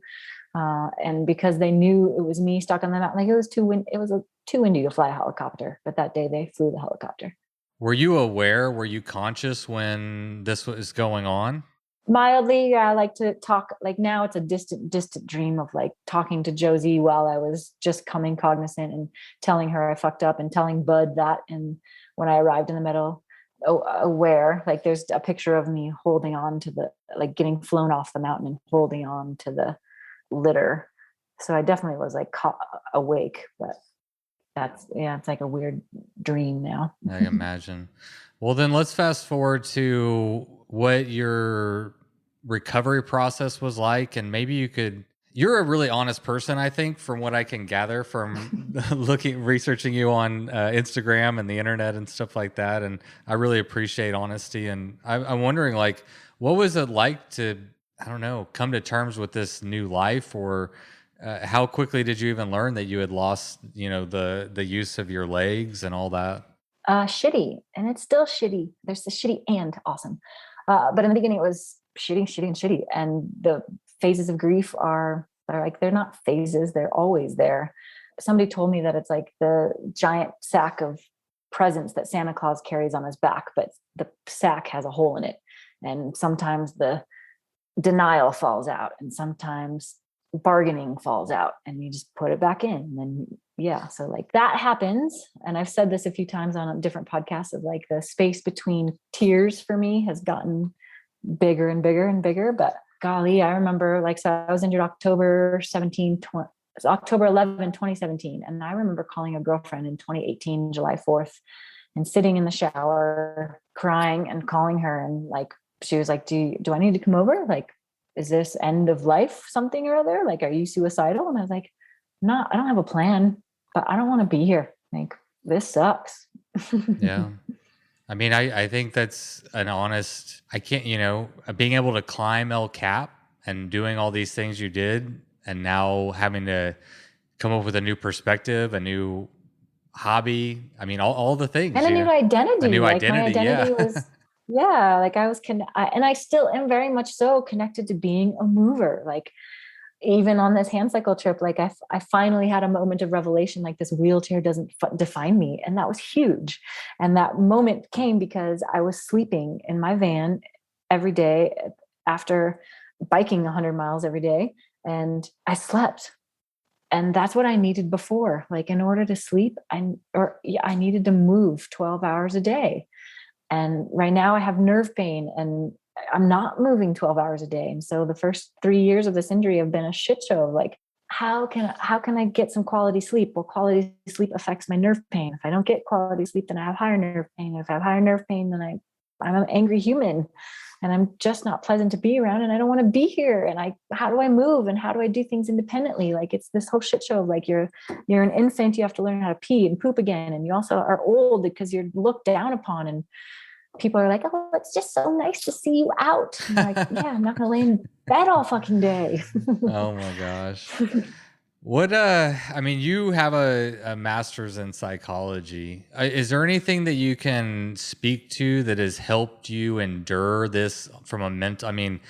And because they knew it was me stuck on the mountain, like it was too windy to fly a helicopter. But that day they flew the helicopter. Were you aware? Were you conscious when this was going on? Mildly, yeah. I like to talk, like now it's a distant dream of like talking to Josie while I was just coming cognizant and telling her I fucked up, and telling Bud that. And when I arrived in the meadow, aware, like there's a picture of me holding on to like getting flown off the mountain and holding on to the litter. So I definitely was like awake, but it's like a weird dream now. I imagine. Well, then let's fast forward to what your recovery process was like. And maybe you're a really honest person, I think, from what I can gather from researching you on Instagram and the internet and stuff like that. And I really appreciate honesty. And I'm wondering, like, what was it like to, I don't know, come to terms with this new life? Or how quickly did you even learn that you had lost, the use of your legs and all that? Shitty. And it's still shitty. There's the shitty and awesome. But in the beginning it was shitty. And the phases of grief are like, they're not phases. They're always there. Somebody told me that it's like the giant sack of presents that Santa Claus carries on his back, but the sack has a hole in it. And sometimes the denial falls out, and sometimes bargaining falls out, and you just put it back in. And then, yeah. So like that happens. And I've said this a few times on different podcasts of like the space between tears for me has gotten bigger and bigger and bigger. But golly, I remember, like, so I was injured October 11, 2017. And I remember calling a girlfriend in 2018, July 4th, and sitting in the shower, crying and calling her. And like, she was like, do I need to come over? Like, is this end of life something or other? Like, are you suicidal? And I was like, no, I don't have a plan, but I don't want to be here. Like, this sucks. Yeah. I mean, I think that's an honest, I can't, being able to climb El Cap and doing all these things you did, and now having to come up with a new perspective, a new hobby. I mean, all the things. And a new identity. A new like identity. My identity Yeah. was, yeah, like I was, and I still am very much so connected to being a mover. Like even on this Handcycle trip, like I finally had a moment of revelation, like this wheelchair doesn't define me. And that was huge. And that moment came because I was sleeping in my van every day after biking 100 miles every day. And I slept. And that's what I needed before. Like in order to sleep, I needed to move 12 hours a day. And right now I have nerve pain and I'm not moving 12 hours a day. And so the first 3 years of this injury have been a shit show of like, how can I get some quality sleep? Well, quality sleep affects my nerve pain. If I don't get quality sleep, then I have higher nerve pain. If I have higher nerve pain, then I'm an angry human and I'm just not pleasant to be around and I don't want to be here. And how do I move and how do I do things independently? Like it's this whole shit show of like, you're an infant, you have to learn how to pee and poop again. And you also are old because you're looked down upon and people are like, oh, it's just so nice to see you out. I'm like, yeah, I'm not going to lay in bed all fucking day. Oh my gosh. What, I mean, you have a master's in psychology. Is there anything that you can speak to that has helped you endure this from a mental, I mean,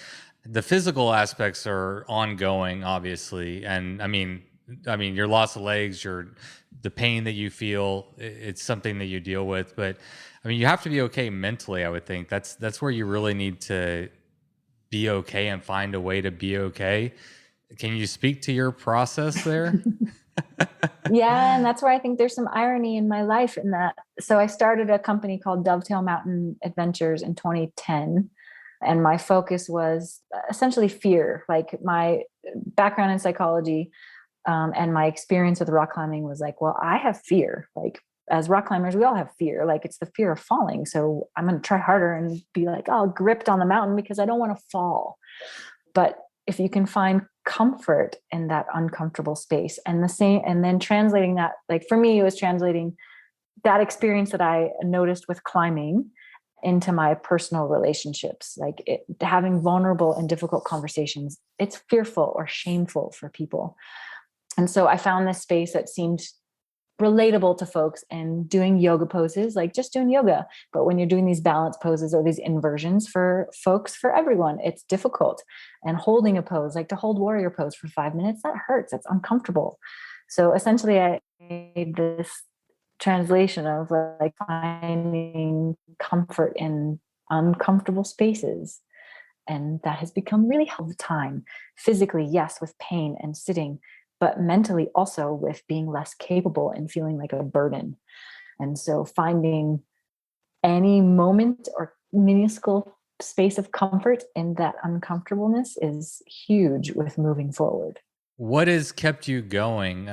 the physical aspects are ongoing, obviously. And I mean, your loss of legs, the pain that you feel, it's something that you deal with, but I mean, you have to be okay mentally, I would think. That's where you really need to be okay and find a way to be okay. Can you speak to your process there? Yeah, and that's where I think there's some irony in my life in that. So I started a company called Dovetail Mountain Adventures in 2010. And my focus was essentially fear. Like my background in psychology and my experience with rock climbing was like, well, I have fear. Like as rock climbers, we all have fear. Like it's the fear of falling. So I'm going to try harder and be like, oh, gripped on the mountain because I don't want to fall. But if you can find comfort in that uncomfortable space and then translating that, like for me, it was translating that experience that I noticed with climbing into my personal relationships, like having vulnerable and difficult conversations. It's fearful or shameful for people. And so I found this space that seemed relatable to folks and doing yoga poses, like just doing yoga. But when you're doing these balance poses or these inversions for folks, for everyone, it's difficult. And holding a pose, like to hold warrior pose for 5 minutes, that hurts. It's uncomfortable. So essentially I made this translation of like finding comfort in uncomfortable spaces. And that has become really helpful time. Physically, yes, with pain and sitting, but mentally also with being less capable and feeling like a burden. And so finding any moment or minuscule space of comfort in that uncomfortableness is huge with moving forward. What has kept you going?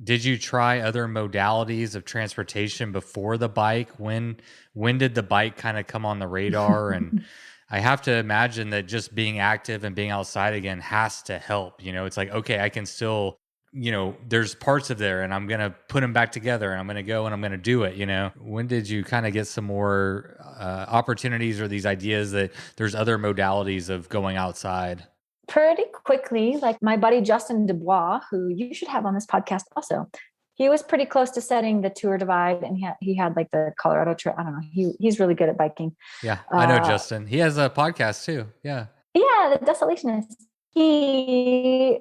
Did you try other modalities of transportation before the bike? When did the bike kind of come on the radar? And I have to imagine that just being active and being outside again has to help. You know, it's like, okay, I can still, there's parts of there and I'm going to put them back together and I'm going to go and I'm going to do it. When did you kind of get some more opportunities or these ideas that there's other modalities of going outside? Pretty quickly, like my buddy Justin DuBois, who you should have on this podcast also, he was pretty close to setting the Tour Divide, and he had like the Colorado trip. I don't know. He's really good at biking. Yeah, I know Justin. He has a podcast too. Yeah. Yeah, the Desolationist. He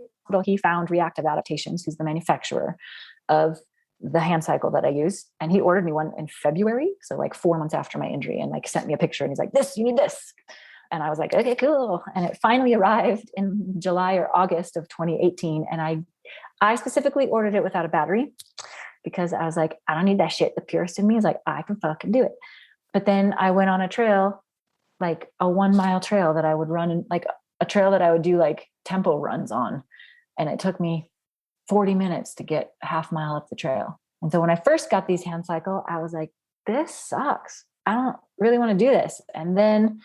found Reactive Adaptations, who's the manufacturer of the Handcycle that I use, and he ordered me one in February, so like 4 months after my injury, and like sent me a picture, and he's like, you need this. And I was like, okay, cool. And it finally arrived in July or August of 2018. And I specifically ordered it without a battery because I was like, I don't need that shit. The purist in me is like, I can fucking do it. But then I went on a trail, like a 1 mile trail that I would run in, like a trail that I would do like tempo runs on. And it took me 40 minutes to get a half mile up the trail. And so when I first got these Handcycle, I was like, this sucks. I don't really want to do this. And then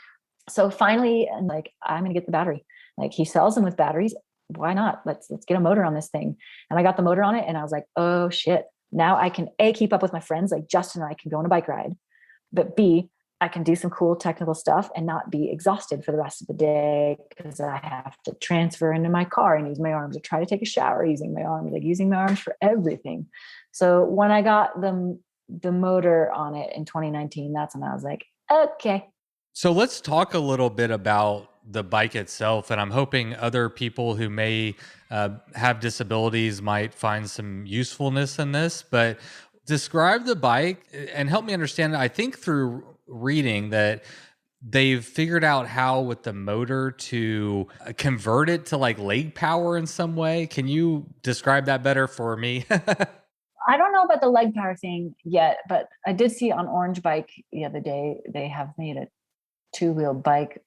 so finally, like, I'm going to get the battery. Like he sells them with batteries. Why not? Let's get a motor on this thing. And I got the motor on it and I was like, oh shit. Now I can keep up with my friends. Like Justin and I can go on a bike ride, but B, I can do some cool technical stuff and not be exhausted for the rest of the day because I have to transfer into my car and use my arms or try to take a shower using my arms, like using my arms for everything. So when I got the motor on it in 2019, that's when I was like, okay. So let's talk a little bit about the bike itself. And I'm hoping other people who may have disabilities might find some usefulness in this. But describe the bike and help me understand. I think through reading that they've figured out how with the motor to convert it to like leg power in some way. Can you describe that better for me? I don't know about the leg power thing yet, but I did see on Orange Bike the other day, they have made a 2-wheeled bike,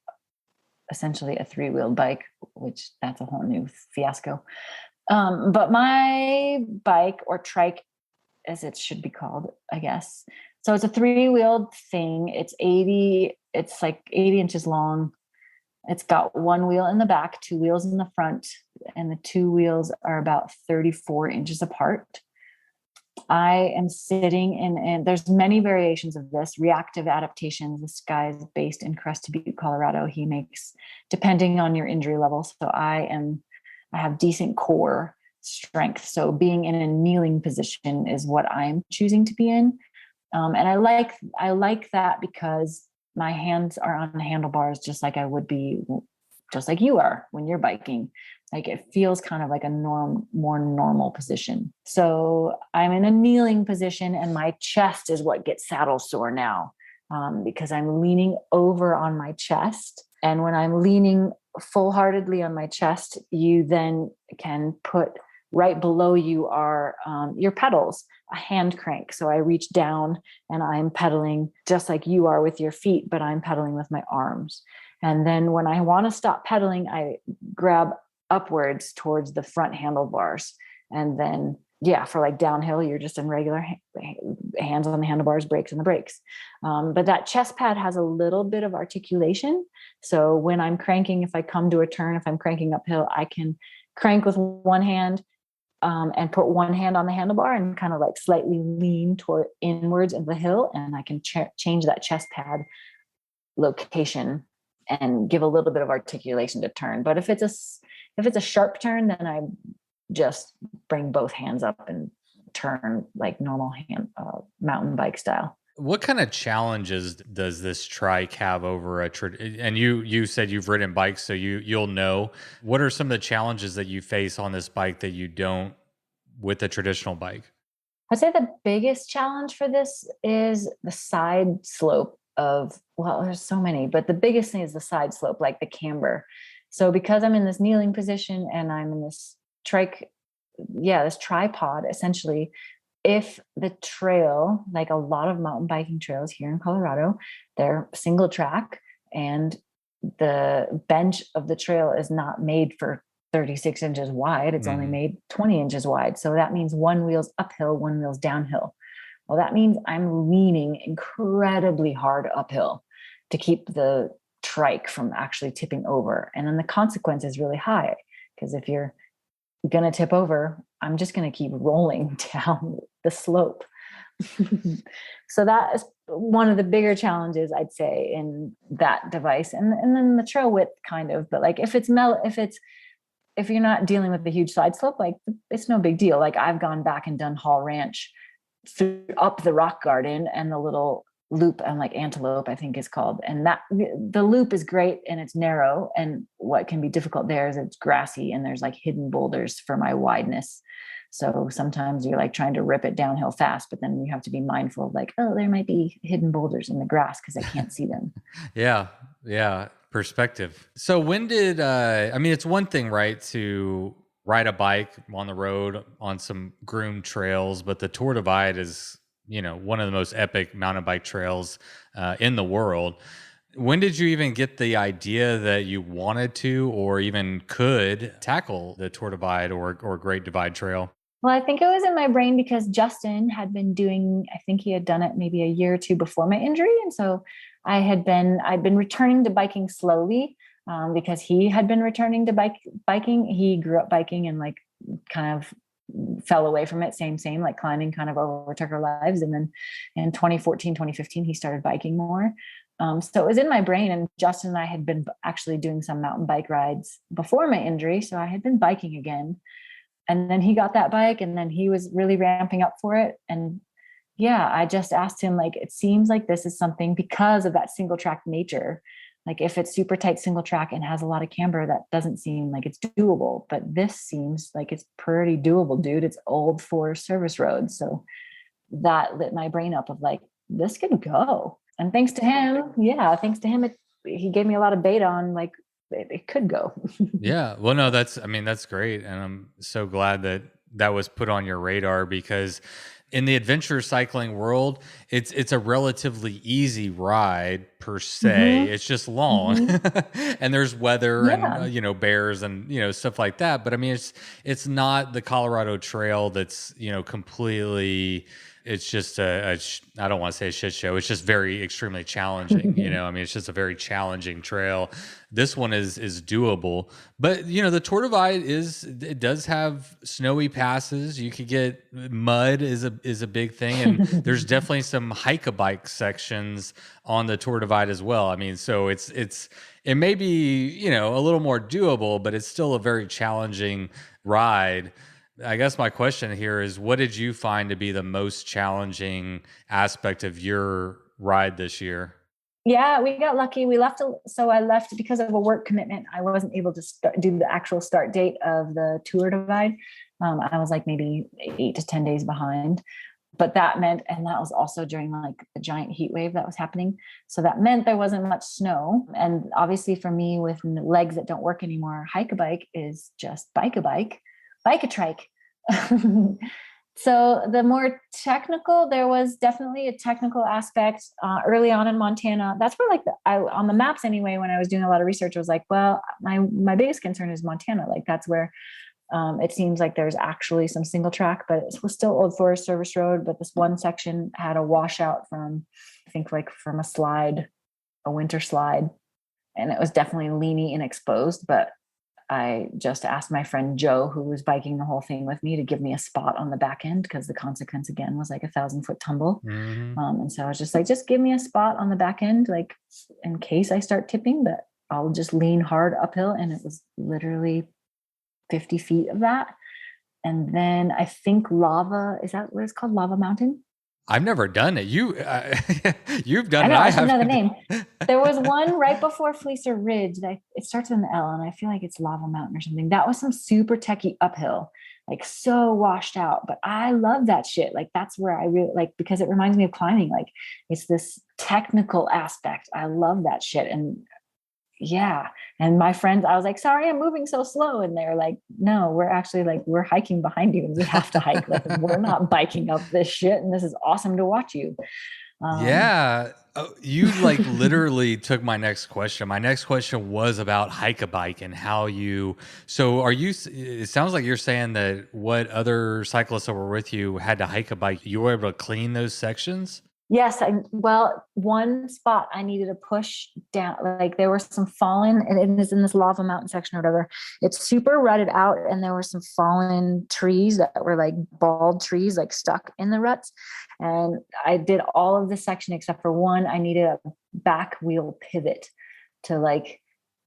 essentially a 3-wheeled bike, which that's a whole new fiasco. But my bike, or trike as it should be called, I guess. So it's a 3-wheeled thing. It's like 80 inches long. It's got 1 wheel in the back, 2 wheels in the front, and the 2 wheels are about 34 inches apart. I am sitting and there's many variations of this reactive adaptations. This guy is based in Crested Butte, Colorado. He makes, depending on your injury level. So I have decent core strength. So being in a kneeling position is what I'm choosing to be in. And I like that because my hands are on the handlebars, just like I would be, just like you are when you're biking. Like it feels kind of like a more normal position. So I'm in a kneeling position and my chest is what gets saddle sore now, because I'm leaning over on my chest. And when I'm leaning full-heartedly on my chest, you then can put right below you are your pedals, a hand crank. So I reach down and I'm pedaling just like you are with your feet, but I'm pedaling with my arms. And then when I want to stop pedaling, I grab upwards towards the front handlebars. And then, for like downhill, you're just in regular hands on the handlebars, brakes on the brakes. But that chest pad has a little bit of articulation. So when I'm cranking, if I come to a turn, if I'm cranking uphill, I can crank with one hand and put one hand on the handlebar and kind of like slightly lean toward inwards of the hill. And I can change that chest pad location and give a little bit of articulation to turn. But if it's a sharp turn, then I just bring both hands up and turn like normal mountain bike style. What kind of challenges does this trike have over and you said you've ridden bikes, so you'll know. What are some of the challenges that you face on this bike that you don't with a traditional bike? I'd say the biggest challenge for this is the side slope there's so many, but the biggest thing is the side slope, like the camber. So because I'm in this kneeling position and I'm in this trike, this tripod, essentially, if the trail, like a lot of mountain biking trails here in Colorado, they're single track and the bench of the trail is not made for 36 inches wide. It's only made 20 inches wide. So that means one wheel's uphill, one wheel's downhill. Well, that means I'm leaning incredibly hard uphill to keep the trike from actually tipping over. And then the consequence is really high because if you're going to tip over, I'm just going to keep rolling down the slope. So that is one of the bigger challenges, I'd say, in that device. And then the trail width kind of, but like if you're not dealing with the huge side slope, like it's no big deal. Like I've gone back and done Hall Ranch up the rock garden and the little loop and like Antelope, I think is called. And that the loop is great and it's narrow. And what can be difficult there is it's grassy and there's like hidden boulders for my wideness. So sometimes you're like trying to rip it downhill fast, but then you have to be mindful of like, oh, there might be hidden boulders in the grass because I can't see them. Yeah. Perspective. So when did, it's one thing, right, to ride a bike on the road on some groomed trails, but the Tour Divide is, one of the most epic mountain bike trails in the world. When did you even get the idea that you wanted to, or even could tackle the Tour Divide or Great Divide Trail? Well, I think it was in my brain because Justin had been doing, I think he had done it maybe a year or two before my injury. And so I'd been returning to biking slowly because he had been returning to biking. He grew up biking and like kind of fell away from it. Same, like climbing kind of overtook our lives. And then in 2014, 2015, he started biking more. So it was in my brain, and Justin and I had been actually doing some mountain bike rides before my injury. So I had been biking again. And then he got that bike, and then he was really ramping up for it. And yeah, I just asked him, like, it seems like this is something because of that single track nature. Like if it's super tight single track and has a lot of camber, that doesn't seem like it's doable. But this seems like it's pretty doable, dude. It's old Forest Service road. So that lit my brain up of like, this could go. And thanks to him, he gave me a lot of beta on like, it could go. Yeah. Well, no, that's great. And I'm so glad that that was put on your radar, because in the adventure cycling world, it's a relatively easy ride per se. Mm-hmm. It's just long, mm-hmm. and there's weather and bears and stuff like that. But I mean, it's not the Colorado Trail that's completely. It's just I don't want to say a shit show. It's just very extremely challenging. I mean, it's just a very challenging trail. This one is doable, but the Tour Divide it does have snowy passes. You could get mud is a big thing, and there's definitely some hike-a-bike sections on the Tour Divide as well. I mean, so it may be a little more doable, but it's still a very challenging ride. I guess my question here is, what did you find to be the most challenging aspect of your ride this year? Yeah, we got lucky. So I left because of a work commitment. I wasn't able to do the actual start date of the Tour Divide. I was like maybe 8 to 10 days behind. But that meant, and that was also during like the giant heat wave that was happening. So that meant there wasn't much snow. And obviously for me with legs that don't work anymore, hike-a-bike is just bike-a-bike. Bike-a-trike. So the more technical, there was definitely a technical aspect early on in Montana. That's where like on the maps anyway, when I was doing a lot of research, I was like, well, my biggest concern is Montana. Like that's where it seems like there's actually some single track, but it was still old Forest Service road. But this one section had a washout from, I think like from a winter slide. And it was definitely leany and exposed, but I just asked my friend Joe, who was biking the whole thing with me, to give me a spot on the back end because the consequence again was like 1,000-foot tumble. Mm-hmm. And so I was just like, just give me a spot on the back end, like in case I start tipping, but I'll just lean hard uphill. And it was literally 50 feet of that. And then I think is that what it's called? Lava Mountain? I've never done it. You've done it. I should know the name. There was one right before Fleecer Ridge that it starts with an L, and I feel like it's Lava Mountain or something. That was some super techie uphill, like so washed out. But I love that shit. Like that's where I really like, because it reminds me of climbing. Like it's this technical aspect. I love that shit. And yeah. And my friends, I was like, sorry, I'm moving so slow. And they're like, no, we're actually like, we're hiking behind you and we have to hike. Like we're not biking up this shit. And this is awesome to watch you. Yeah. You like literally took my next question. My next question was about hike-a-bike and how it sounds like you're saying that what other cyclists that were with you had to hike a bike, you were able to clean those sections? Yes. One spot I needed to push down, like there were some fallen, and it is in this Lava Mountain section or whatever. It's super rutted out. And there were some fallen trees that were like bald trees, like stuck in the ruts. And I did all of this section except for one. I needed a back wheel pivot to like,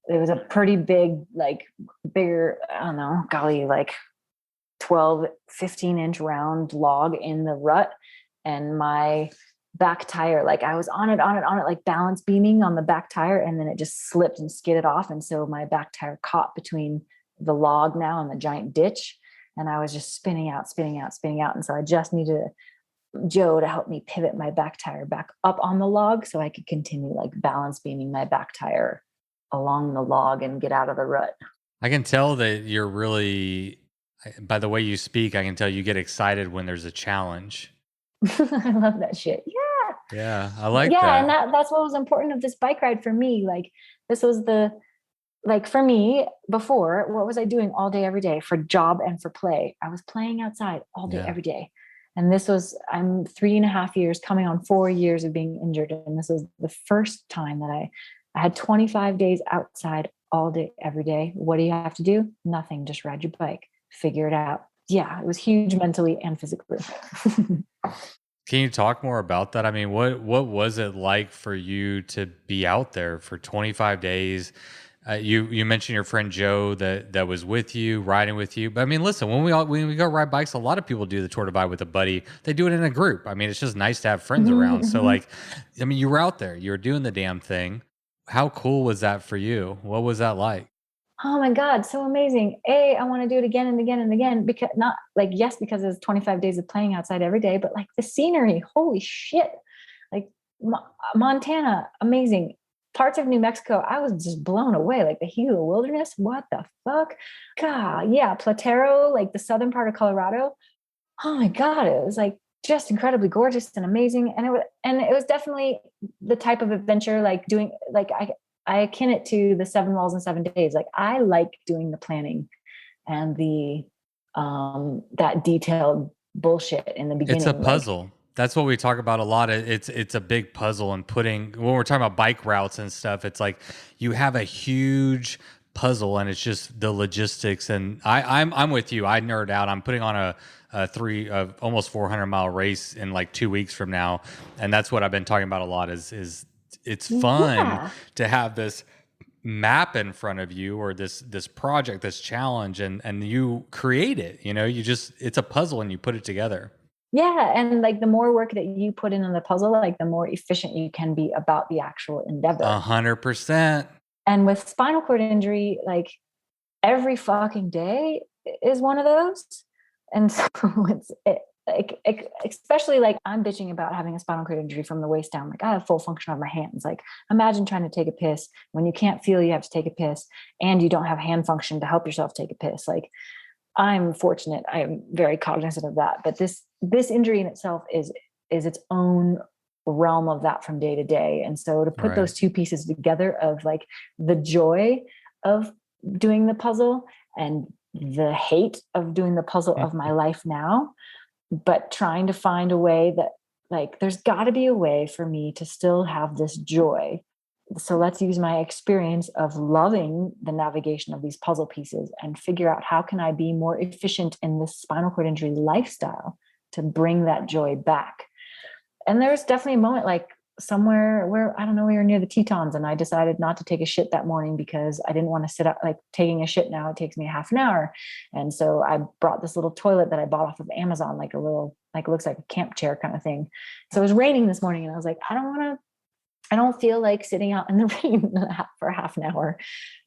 it was a pretty big, like bigger, I don't know, golly, like 12, 15 inch round log in the rut. And my back tire, like I was on it, like balance beaming on the back tire, and then it just slipped and skidded off. And so my back tire caught between the log now and the giant ditch. And I was just spinning out. And so I just needed Joe to help me pivot my back tire back up on the log so I could continue like balance beaming my back tire along the log and get out of the rut. I can tell that you're really, by the way you speak, I can tell you get excited when there's a challenge. I love that shit. Yeah, I like that. Yeah, and that's what was important of this bike ride for me. Like this was for me before, what was I doing all day, every day for job and for play? I was playing outside all day, every day. And I'm 3.5 years coming on 4 years of being injured. And this was the first time that I had 25 days outside all day, every day. What do you have to do? Nothing. Just ride your bike, figure it out. Yeah, it was huge mentally and physically. Can you talk more about that? I mean, what was it like for you to be out there for 25 days? You mentioned your friend Joe that was with you, riding with you. But I mean, listen, when we go ride bikes, a lot of people do the Tour Divide with a buddy. They do it in a group. I mean, it's just nice to have friends around. So like, I mean, you were out there, you were doing the damn thing. How cool was that for you? What was that like? Oh my God, so amazing. I want to do it again and again and again, because not like, yes, because it's 25 days of playing outside every day, but like the scenery, holy shit. Like Montana, amazing. Parts of New Mexico, I was just blown away. Like the Gila Wilderness, what the fuck? God, yeah. Platero, like the southern part of Colorado. Oh my God, it was like just incredibly gorgeous and amazing. And it was definitely the type of adventure, like doing, like I akin it to the 7 Walls in 7 Days. Like I like doing the planning and the that detailed bullshit in the beginning. It's a puzzle. That's what we talk about a lot. It's a big puzzle, and when we're talking about bike routes and stuff, it's like you have a huge puzzle, and it's just the logistics. And I'm with you. I nerd out. I'm putting on a almost 400-mile race in like 2 weeks from now, and that's what I've been talking about a lot. Is it's fun to have this map in front of you, or this project, this challenge, and you create it. You know, it's a puzzle and you put it together. Yeah. And like the more work that you put in on the puzzle, like the more efficient you can be about the actual endeavor. 100%. And with spinal cord injury, like every fucking day is one of those. And so especially like I'm bitching about having a spinal cord injury from the waist down. Like I have full function of my hands. Like imagine trying to take a piss when you can't feel you have to take a piss and you don't have hand function to help yourself take a piss. Like I'm fortunate. I am very cognizant of that. But this injury in itself is its own realm of that from day to day. And so to put those two pieces together of like the joy of doing the puzzle and the hate of doing the puzzle of my life now, but trying to find a way that like, there's got to be a way for me to still have this joy. So let's use my experience of loving the navigation of these puzzle pieces and figure out how can I be more efficient in this spinal cord injury lifestyle to bring that joy back. And there's definitely a moment like somewhere where, I don't know, we were near the Tetons and I decided not to take a shit that morning because I didn't want to sit up, like taking a shit now, it takes me a half an hour. And so I brought this little toilet that I bought off of Amazon, like a little, like it looks like a camp chair kind of thing. So it was raining this morning and I was like, I don't feel like sitting out in the rain for half an hour.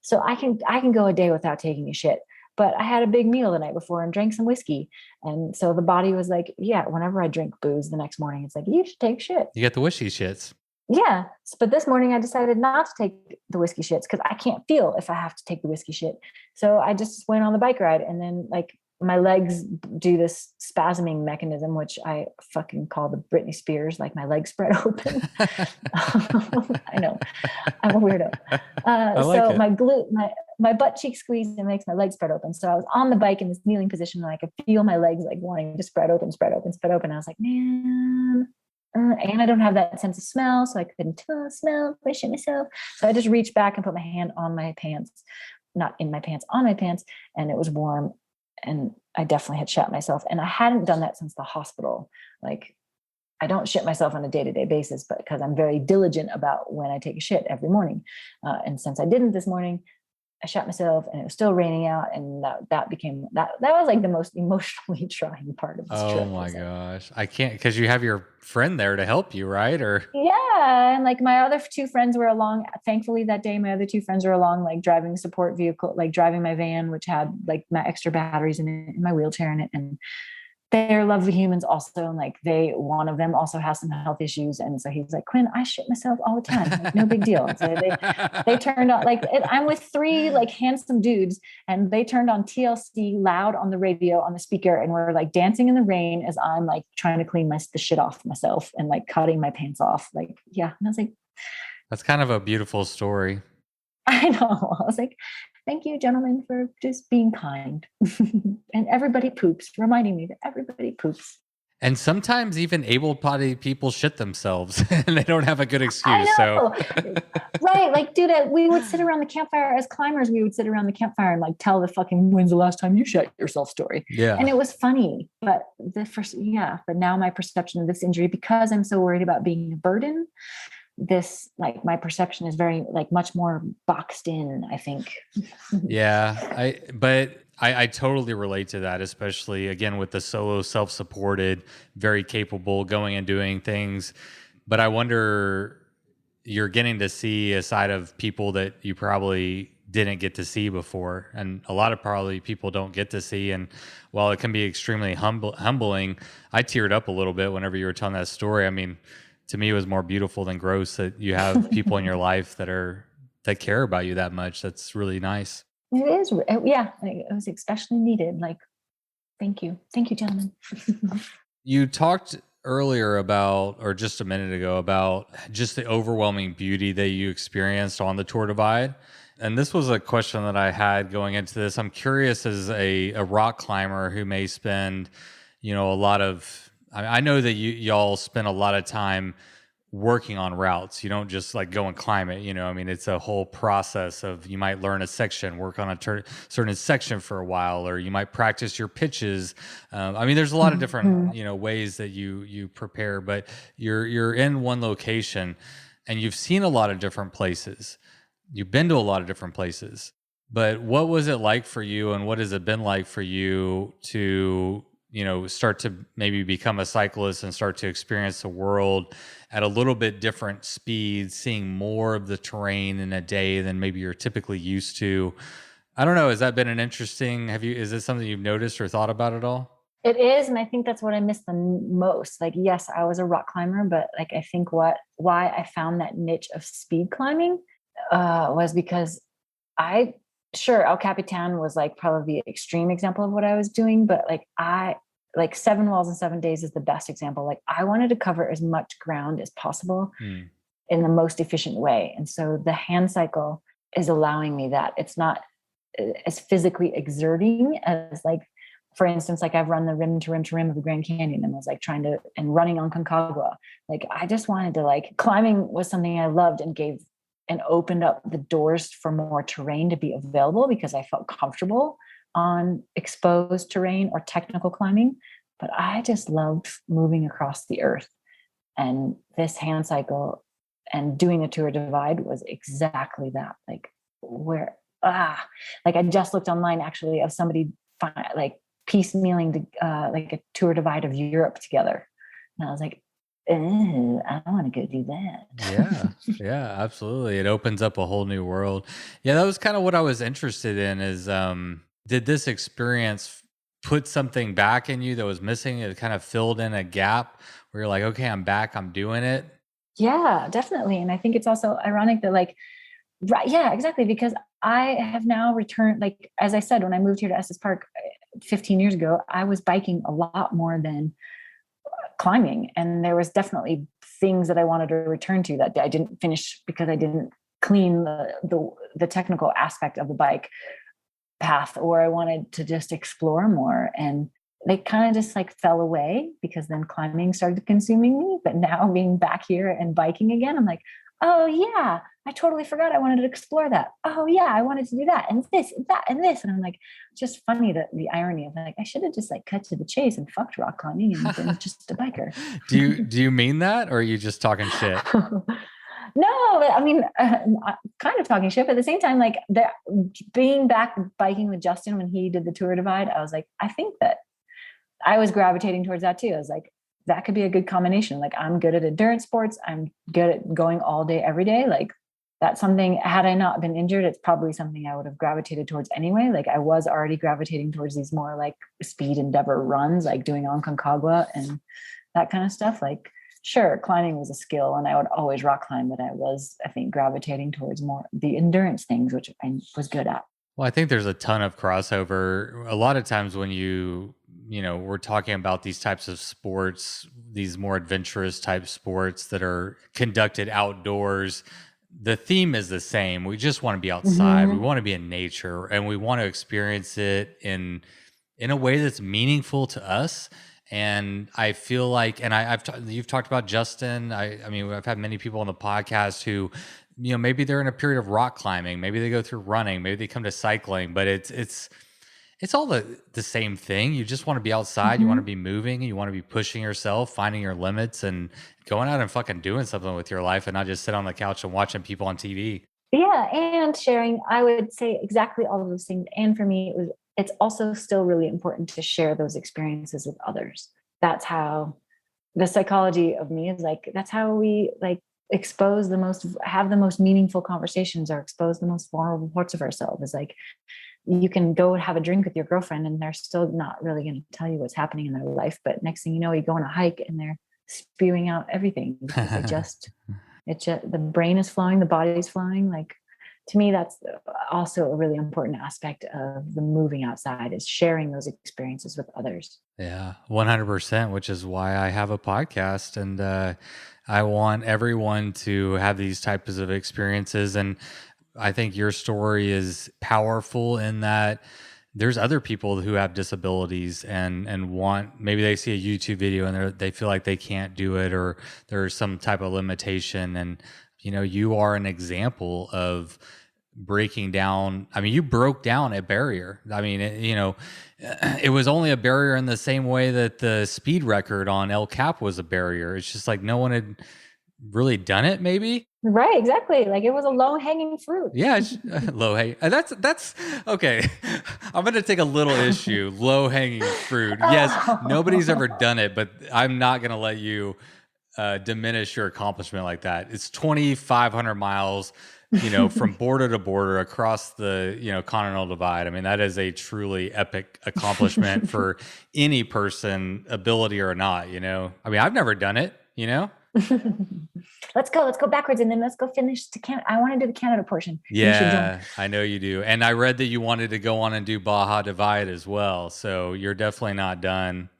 So I can go a day without taking a shit. But I had a big meal the night before and drank some whiskey. And so the body was like, yeah, whenever I drink booze the next morning, it's like, you should take shit. You get the whiskey shits. Yeah. But this morning I decided not to take the whiskey shits because I can't feel if I have to take the whiskey shit. So I just went on the bike ride and then like my legs do this spasming mechanism, which I fucking call the Britney Spears, like my legs spread open. I know I'm a weirdo. So my butt cheek squeezed and makes my legs spread open. So I was on the bike in this kneeling position and I could feel my legs like wanting to spread open. I was like, man, and I don't have that sense of smell. So I couldn't smell, I shit myself. So I just reached back and put my hand on my pants, not in my pants, on my pants. And it was warm. And I definitely had shat myself. And I hadn't done that since the hospital. Like I don't shit myself on a day-to-day basis, but because I'm very diligent about when I take a shit every morning. And since I didn't this morning, I shot myself and it was still raining out. And that was like the most emotionally trying part of this trip. Oh my gosh. I can't, because you have your friend there to help you, right? Or yeah. And like my other 2 friends were along. Thankfully that day, my other 2 friends were along, like driving the support vehicle, like driving my van, which had like my extra batteries in it and my wheelchair in it. And they're lovely humans also. And like one of them also has some health issues. And so he's like, Quinn, I shit myself all the time. Like, no big deal. So they turned on I'm with 3 like handsome dudes and they turned on TLC loud on the radio on the speaker. And we're like dancing in the rain as I'm like trying to clean the shit off myself and like cutting my pants off. Like, yeah. And I was like, that's kind of a beautiful story. I know. I was like, thank you, gentlemen, for just being kind. And everybody poops, reminding me that everybody poops. And sometimes even able-bodied people shit themselves and they don't have a good excuse. I know. So right. Like, dude, we would sit around the campfire as climbers. We would sit around the campfire and like tell the fucking when's the last time you shit yourself story. Yeah. And it was funny. But but now my perception of this injury, because I'm so worried about being a burden, this, like, my perception is very, like, much more boxed in, I think. Yeah, I totally relate to that, especially again with the solo self-supported, very capable going and doing things. But I wonder, you're getting to see a side of people that you probably didn't get to see before, and a lot of probably people don't get to see. And while it can be extremely humbling, I teared up a little bit whenever you were telling that story. I mean, to me, it was more beautiful than gross that you have people in your life that care about you that much. That's really nice. It is. Yeah. It was especially needed. Like, thank you. Thank you, gentlemen. You talked earlier about, or just a minute ago, about just the overwhelming beauty that you experienced on the Tour Divide. And this was a question that I had going into this. I'm curious, as a rock climber who may spend, a lot of, I know that y'all spend a lot of time working on routes. You don't just like go and climb it. I mean, it's a whole process of, you might learn a section, work on a certain section for a while, or you might practice your pitches. I mean, there's a lot of different, ways that you prepare, but you're in one location and you've seen a lot of different places. You've been to a lot of different places, but what was it like for you, and what has it been like for you to, start to maybe become a cyclist and start to experience the world at a little bit different speeds, seeing more of the terrain in a day than maybe you're typically used to? I don't know. Has that been an interesting, is this something you've noticed or thought about at all? It is. And I think that's what I miss the most. Like, yes, I was a rock climber, but like, I think why I found that niche of speed climbing was because El Capitan was like probably the extreme example of what I was doing, but like 7 walls in 7 days is the best example. Like, I wanted to cover as much ground as possible in the most efficient way. And so the Handcycle is allowing me that. It's not as physically exerting as, like, for instance, like I've run the rim to rim to rim of the Grand Canyon, and was like and running on Concagua. Like, I just wanted to, like, climbing was something I loved and opened up the doors for more terrain to be available, because I felt comfortable on exposed terrain or technical climbing. But I just loved moving across the earth. And this Handcycle and doing a Tour Divide was exactly that. Like, like I just looked online actually of somebody like piecemealing like a Tour Divide of Europe together. And I was like, I want to go do that. Yeah, absolutely. It opens up a whole new world. Yeah, that was kind of what I was interested in, is did this experience put something back in you that was missing? It kind of filled in a gap where you're like, okay, I'm back, I'm doing it. Yeah, definitely. And I think it's also ironic that, like, right, yeah, exactly. Because I have now returned, like, as I said, when I moved here to Estes Park 15 years ago, I was biking a lot more than climbing. And there was definitely things that I wanted to return to that I didn't finish because I didn't clean the technical aspect of the bike path, or I wanted to just explore more. And they kind of just like fell away because then climbing started consuming me. But now being back here and biking again, I'm like, oh yeah, I totally forgot I wanted to explore that. Oh yeah, I wanted to do that and this and that and this. And I'm like, just funny that the irony of, like, I should have just like cut to the chase and fucked rock climbing and been just a biker. Do you mean that, or are you just talking shit? No, I mean, I'm kind of talking shit, but at the same time, like, being back biking with Justin when he did the Tour Divide, I was like, I think that I was gravitating towards that too. I was like, that could be a good combination. Like, I'm good at endurance sports. I'm good at going all day, every day. Like, that's something, had I not been injured, it's probably something I would have gravitated towards anyway. Like, I was already gravitating towards these more like speed endeavor runs, like doing on Concagua and that kind of stuff. Like, sure, climbing was a skill and I would always rock climb, but I think, gravitating towards more the endurance things, which I was good at. Well, I think there's a ton of crossover. A lot of times when we're talking about these types of sports, these more adventurous type sports that are conducted outdoors, the theme is the same. We just want to be outside. We want to be in nature, and we want to experience it in a way that's meaningful to us. And I feel like, and you've talked about Justin. I mean, I've had many people on the podcast who, maybe they're in a period of rock climbing, maybe they go through running, maybe they come to cycling, but it's It's all the same thing. You just want to be outside. You want to be moving. You want to be pushing yourself, finding your limits, and going out and fucking doing something with your life, and not just sit on the couch and watching people on TV. Yeah, and sharing. I would say exactly all of those things. And for me, it's also still really important to share those experiences with others. That's how the psychology of me is like. That's how we like have the most meaningful conversations, or expose the most vulnerable parts of ourselves. Is like, you can go have a drink with your girlfriend and they're still not really going to tell you what's happening in their life. But next thing you know, you go on a hike and they're spewing out everything because the brain is flowing, the body is flowing. Like, to me, that's also a really important aspect of the moving outside, is sharing those experiences with others. Yeah, 100%, which is why I have a podcast. And I want everyone to have these types of experiences. And I think your story is powerful in that there's other people who have disabilities and want, maybe they see a YouTube video and they feel like they can't do it, or there's some type of limitation. And, you are an example of breaking down. I mean, you broke down a barrier. I mean, it was only a barrier in the same way that the speed record on El Cap was a barrier. It's just like no one had really done it, maybe. Right, exactly. Like, it was a low hanging fruit. Yeah, low hanging. That's okay. I'm going to take a little issue. Low hanging fruit. Yes, nobody's ever done it, but I'm not going to let you diminish your accomplishment like that. It's 2,500 miles, from border to border across the, continental divide. I mean, that is a truly epic accomplishment for any person, ability or not. I mean, I've never done it. Let's go backwards, and then let's go finish to Canada. I want to do the Canada portion. Yeah, I know you do. And I read that you wanted to go on and do Baja Divide as well. So you're definitely not done.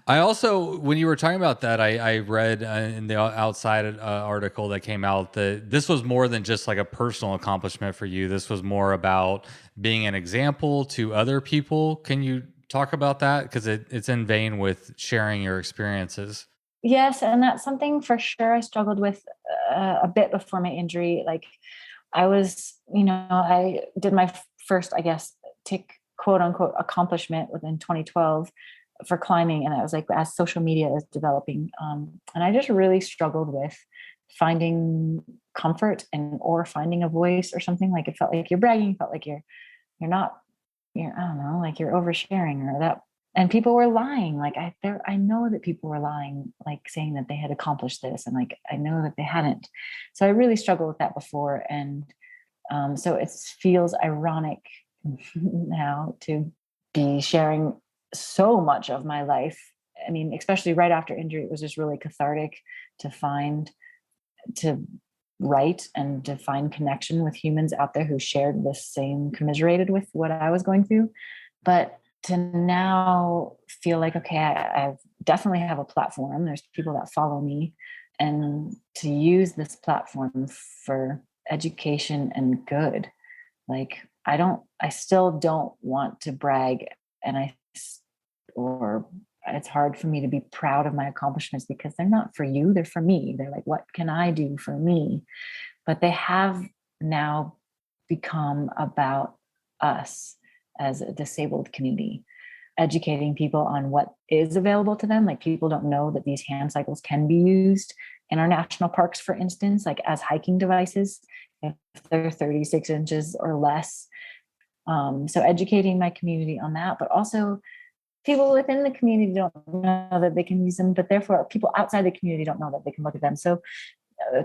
I also, when you were talking about that, I read in the Outside article that came out that this was more than just like a personal accomplishment for you. This was more about being an example to other people. Can you talk about that? Because it's in vein with sharing your experiences. Yes, and that's something for sure I struggled with a bit before my injury. Like, I was, I did my first, I guess, quote unquote accomplishment within 2012 for climbing. And I was like, as social media is developing, and I just really struggled with finding comfort or finding a voice or something. Like, it felt like you're bragging, felt like you're not, I don't know, like you're oversharing or that. And people were lying. Like, I know that people were lying, like saying that they had accomplished this, and like I know that they hadn't. So I really struggled with that before, and so it feels ironic now to be sharing so much of my life. I mean, especially right after injury, it was just really cathartic to write and to find connection with humans out there who shared the same, commiserated with what I was going through. But to now feel like, okay, I definitely have a platform. There's people that follow me, and to use this platform for education and good. Like, I still don't want to brag, and it's hard for me to be proud of my accomplishments because they're not for you. They're for me. They're like, what can I do for me? But they have now become about us as a disabled community, educating people on what is available to them. Like, people don't know that these hand cycles can be used in our national parks, for instance, like as hiking devices, if they're 36 inches or less. So educating my community on that, but also people within the community don't know that they can use them, but therefore people outside the community don't know that they can look at them. So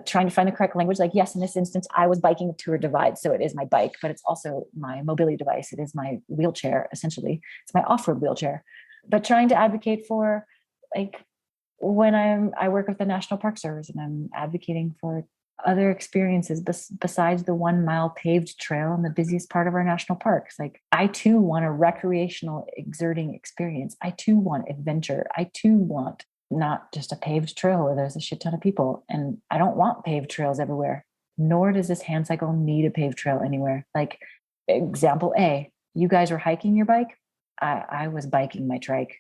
trying to find the correct language, like, yes, in this instance, I was biking a tour divide. So it is my bike, but it's also my mobility device. It is my wheelchair, essentially. It's my off-road wheelchair. But trying to advocate for, like, when I work with the National Park Service and I'm advocating for other experiences besides the 1 mile paved trail in the busiest part of our national parks. Like, I too want a recreational exerting experience. I too want adventure. I too want not just a paved trail where there's a shit ton of people. And I don't want paved trails everywhere, nor does this hand cycle need a paved trail anywhere. Like, example A, you guys were hiking your bike. I was biking my trike.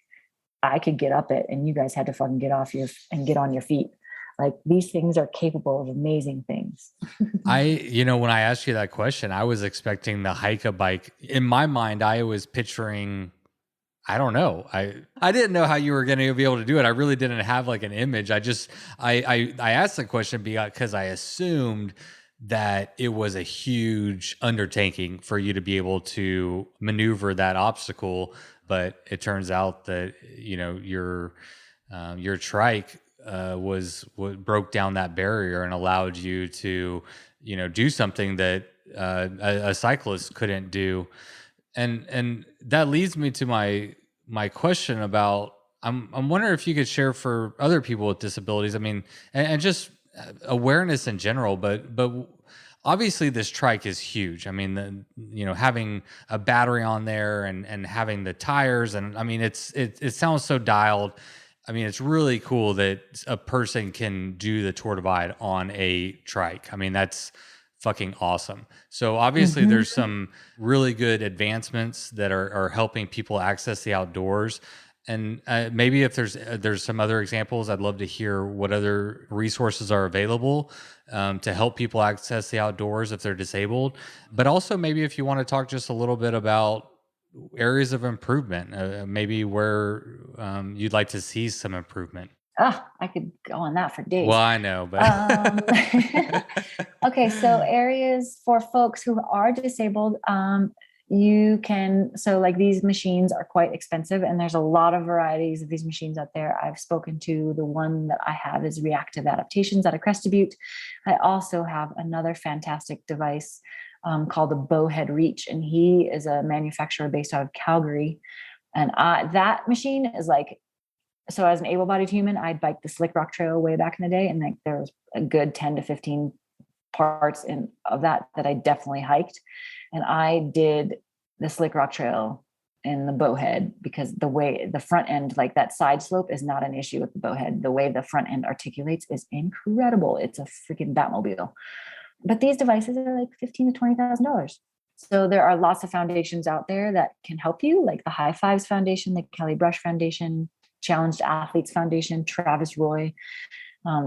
I could get up it, and you guys had to fucking get on your feet. Like these things are capable of amazing things. When I asked you that question, I was expecting the hike a bike. In my mind, I was picturing, I don't know. I didn't know how you were going to be able to do it. I really didn't have like an image. I asked the question because I assumed that it was a huge undertaking for you to be able to maneuver that obstacle. But it turns out that, your trike was what broke down that barrier and allowed you to, do something that a cyclist couldn't do. And that leads me to my question about, I'm wondering if you could share for other people with disabilities. I mean, and just awareness in general, but obviously this trike is huge. I mean, having a battery on there and having the tires, and I mean, it sounds so dialed. I mean, it's really cool that a person can do the Tour Divide on a trike. I mean, that's fucking awesome. So obviously there's some really good advancements that are helping people access the outdoors. And maybe if there's some other examples, I'd love to hear what other resources are available to help people access the outdoors if they're disabled. But also maybe if you want to talk just a little bit about areas of improvement, maybe where you'd like to see some improvement. Oh, I could go on that for days. Well, I know, but okay. So areas for folks who are disabled, you can, so like these machines are quite expensive and there's a lot of varieties of these machines out there. I've spoken to the one that I have is Reactive Adaptations out of Crested Butte. I also have another fantastic device called the Bowhead Reach, and he is a manufacturer based out of Calgary. And that machine is like, so as an able-bodied human, I'd bike the Slick Rock Trail way back in the day, and like there was a good 10 to 15 parts of that I definitely hiked. And I did the Slick Rock Trail in the Bowhead because the way the front end, like that side slope, is not an issue with the Bowhead. The way the front end articulates is incredible. It's a freaking Batmobile. But these devices are like $15,000 to $20,000. So there are lots of foundations out there that can help you, like the High Fives Foundation, the Kelly Brush Foundation, Challenged Athletes Foundation, Travis Roy.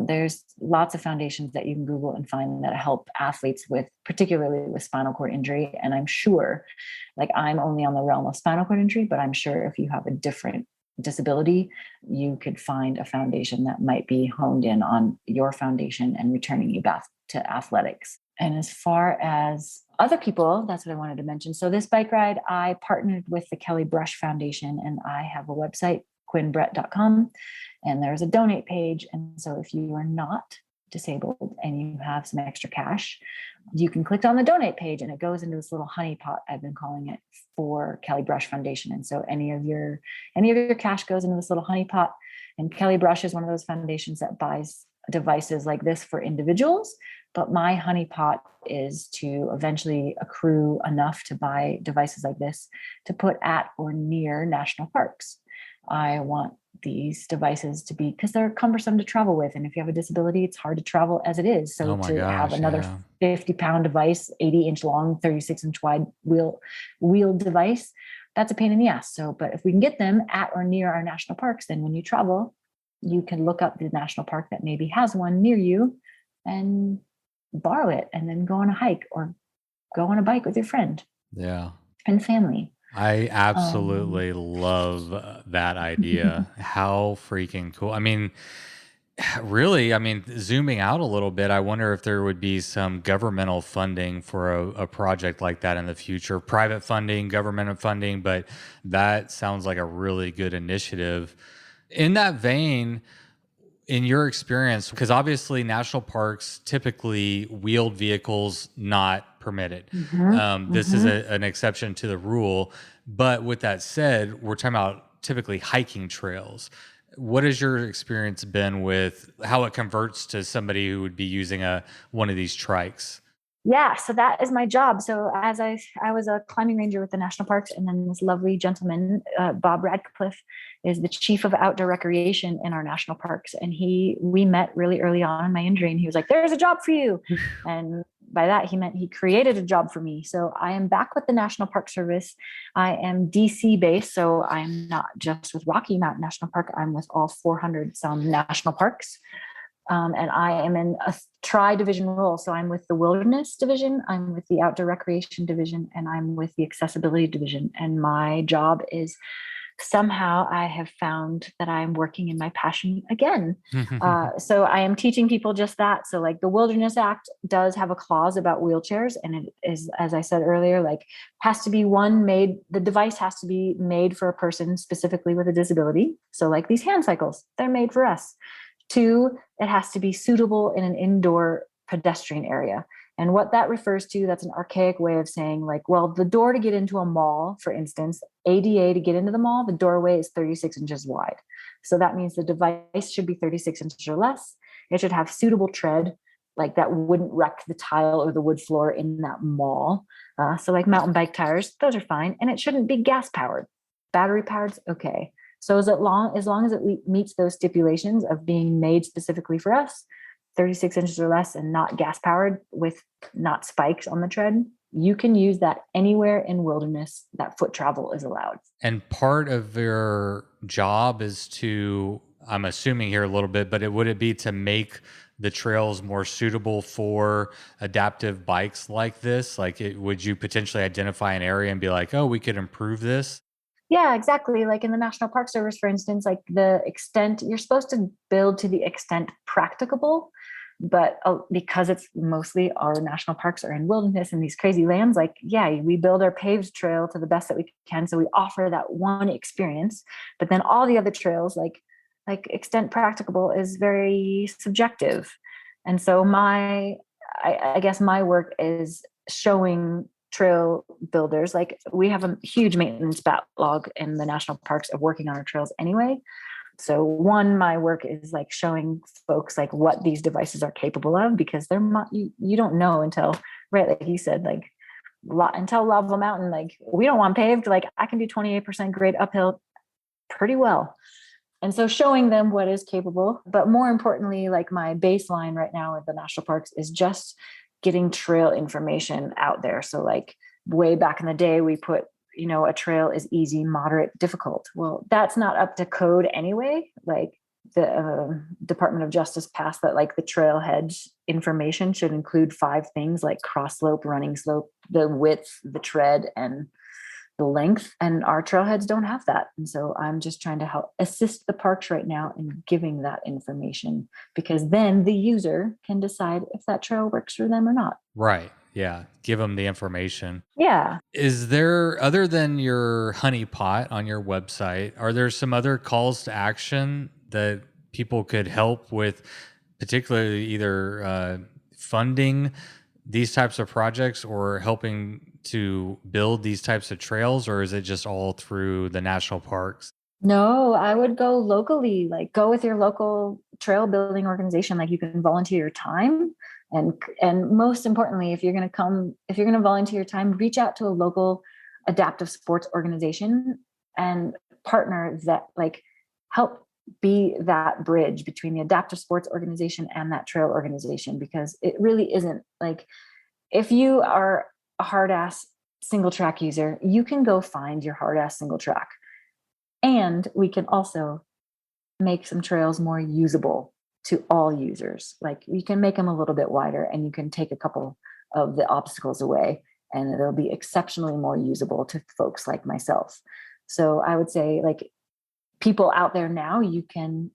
There's lots of foundations that you can Google and find that help athletes particularly with spinal cord injury. And I'm sure, like I'm only on the realm of spinal cord injury, but I'm sure if you have a different disability, you could find a foundation that might be honed in on your foundation and returning you back to athletics. And as far as other people, that's what I wanted to mention. So this bike ride, I partnered with the Kelly Brush Foundation, and I have a website, quinnbrett.com, and there's a donate page. And so if you are not disabled and you have some extra cash, you can click on the donate page and it goes into this little honey pot, I've been calling it, for Kelly Brush Foundation. And so any of your cash goes into this little honey pot. And Kelly Brush is one of those foundations that buys devices like this for individuals. But my honey pot is to eventually accrue enough to buy devices like this to put at or near national parks. I want these devices to be, because they're cumbersome to travel with. And if you have a disability, it's hard to travel as it is. So have another 50-pound device, 80-inch long, 36-inch wide wheeled device, that's a pain in the ass. So, but if we can get them at or near our national parks, then when you travel, you can look up the national park that maybe has one near you and borrow it and then go on a hike or go on a bike with your friend. Yeah. And family. I absolutely love that idea. How freaking cool. I mean, really, zooming out a little bit, I wonder if there would be some governmental funding for a project like that in the future. Private funding, government funding, but that sounds like a really good initiative. In that vein, in your experience, because obviously national parks, typically wheeled vehicles not permitted. This is an exception to the rule. But with that said, we're talking about typically hiking trails. What has your experience been with how it converts to somebody who would be using one of these trikes? Yeah, so that is my job. So as I was a climbing ranger with the national parks, and then this lovely gentleman, Bob Radcliffe, is the chief of outdoor recreation in our national parks. And we met really early on in my injury, and he was like, "There's a job for you." And by that, he meant he created a job for me. So I am back with the National Park Service. I am DC based. So I'm not just with Rocky Mountain National Park. I'm with all 400 some national parks. And I am in a tri-division role. So I'm with the wilderness division, I'm with the outdoor recreation division, and I'm with the accessibility division. And my job is, somehow I have found that I'm working in my passion again. So I am teaching people just that. So like the Wilderness Act does have a clause about wheelchairs, and it is, as I said earlier, like has to be the device has to be made for a person specifically with a disability. So like these Handcycles, they're made for us. 2, it has to be suitable in an indoor pedestrian area. And what that refers to, that's an archaic way of saying like, well, the door to get into a mall, for instance, ADA to get into the mall, the doorway is 36 inches wide. So that means the device should be 36 inches or less. It should have suitable tread, like that wouldn't wreck the tile or the wood floor in that mall. So like mountain bike tires, those are fine. And it shouldn't be gas powered. Battery powered's okay. So as long as it meets those stipulations of being made specifically for us, 36 inches or less, and not gas powered with not spikes on the tread, you can use that anywhere in wilderness that foot travel is allowed. And part of your job is to, I'm assuming here a little bit, but would it be to make the trails more suitable for adaptive bikes like this? Like, would you potentially identify an area and be like, oh, we could improve this? Yeah, exactly. Like in the National Park Service, for instance, like the extent, you're supposed to build to the extent practicable, but because it's mostly our national parks are in wilderness and these crazy lands, like, yeah, we build our paved trail to the best that we can. So we offer that one experience, but then all the other trails, like extent practicable is very subjective. And so I guess my work is showing trail builders, like we have a huge maintenance backlog in the national parks of working on our trails anyway. So my work is like showing folks like what these devices are capable of, because they're not, you don't know until, right, like you said, like until Lava Mountain, like we don't want paved, like I can do 28% grade uphill pretty well. And so showing them what is capable, but more importantly, like my baseline right now at the national parks is just getting trail information out there. So like way back in the day, we put, a trail is easy, moderate, difficult. Well, that's not up to code anyway. Like the Department of Justice passed that like the trailhead information should include 5 things like cross slope, running slope, the width, the tread, and the length. And our trailheads don't have that. And so I'm just trying to help assist the parks right now in giving that information, because then the user can decide if that trail works for them or not. Right. Yeah. Give them the information. Yeah. Is there, other than your honey pot on your website, are there some other calls to action that people could help with, particularly either funding these types of projects or helping to build these types of trails, or is it just all through the national parks? No, I would go locally, like go with your local trail building organization. Like you can volunteer your time. And most importantly, if you're going to volunteer your time, reach out to a local adaptive sports organization and partner that, like, help be that bridge between the adaptive sports organization and that trail organization, because it really isn't like, if you are a hard ass single track user, you can go find your hard ass single track. And we can also make some trails more usable to all users. Like you can make them a little bit wider and you can take a couple of the obstacles away, and it'll be exceptionally more usable to folks like myself. So I would say, like, people out there now, you can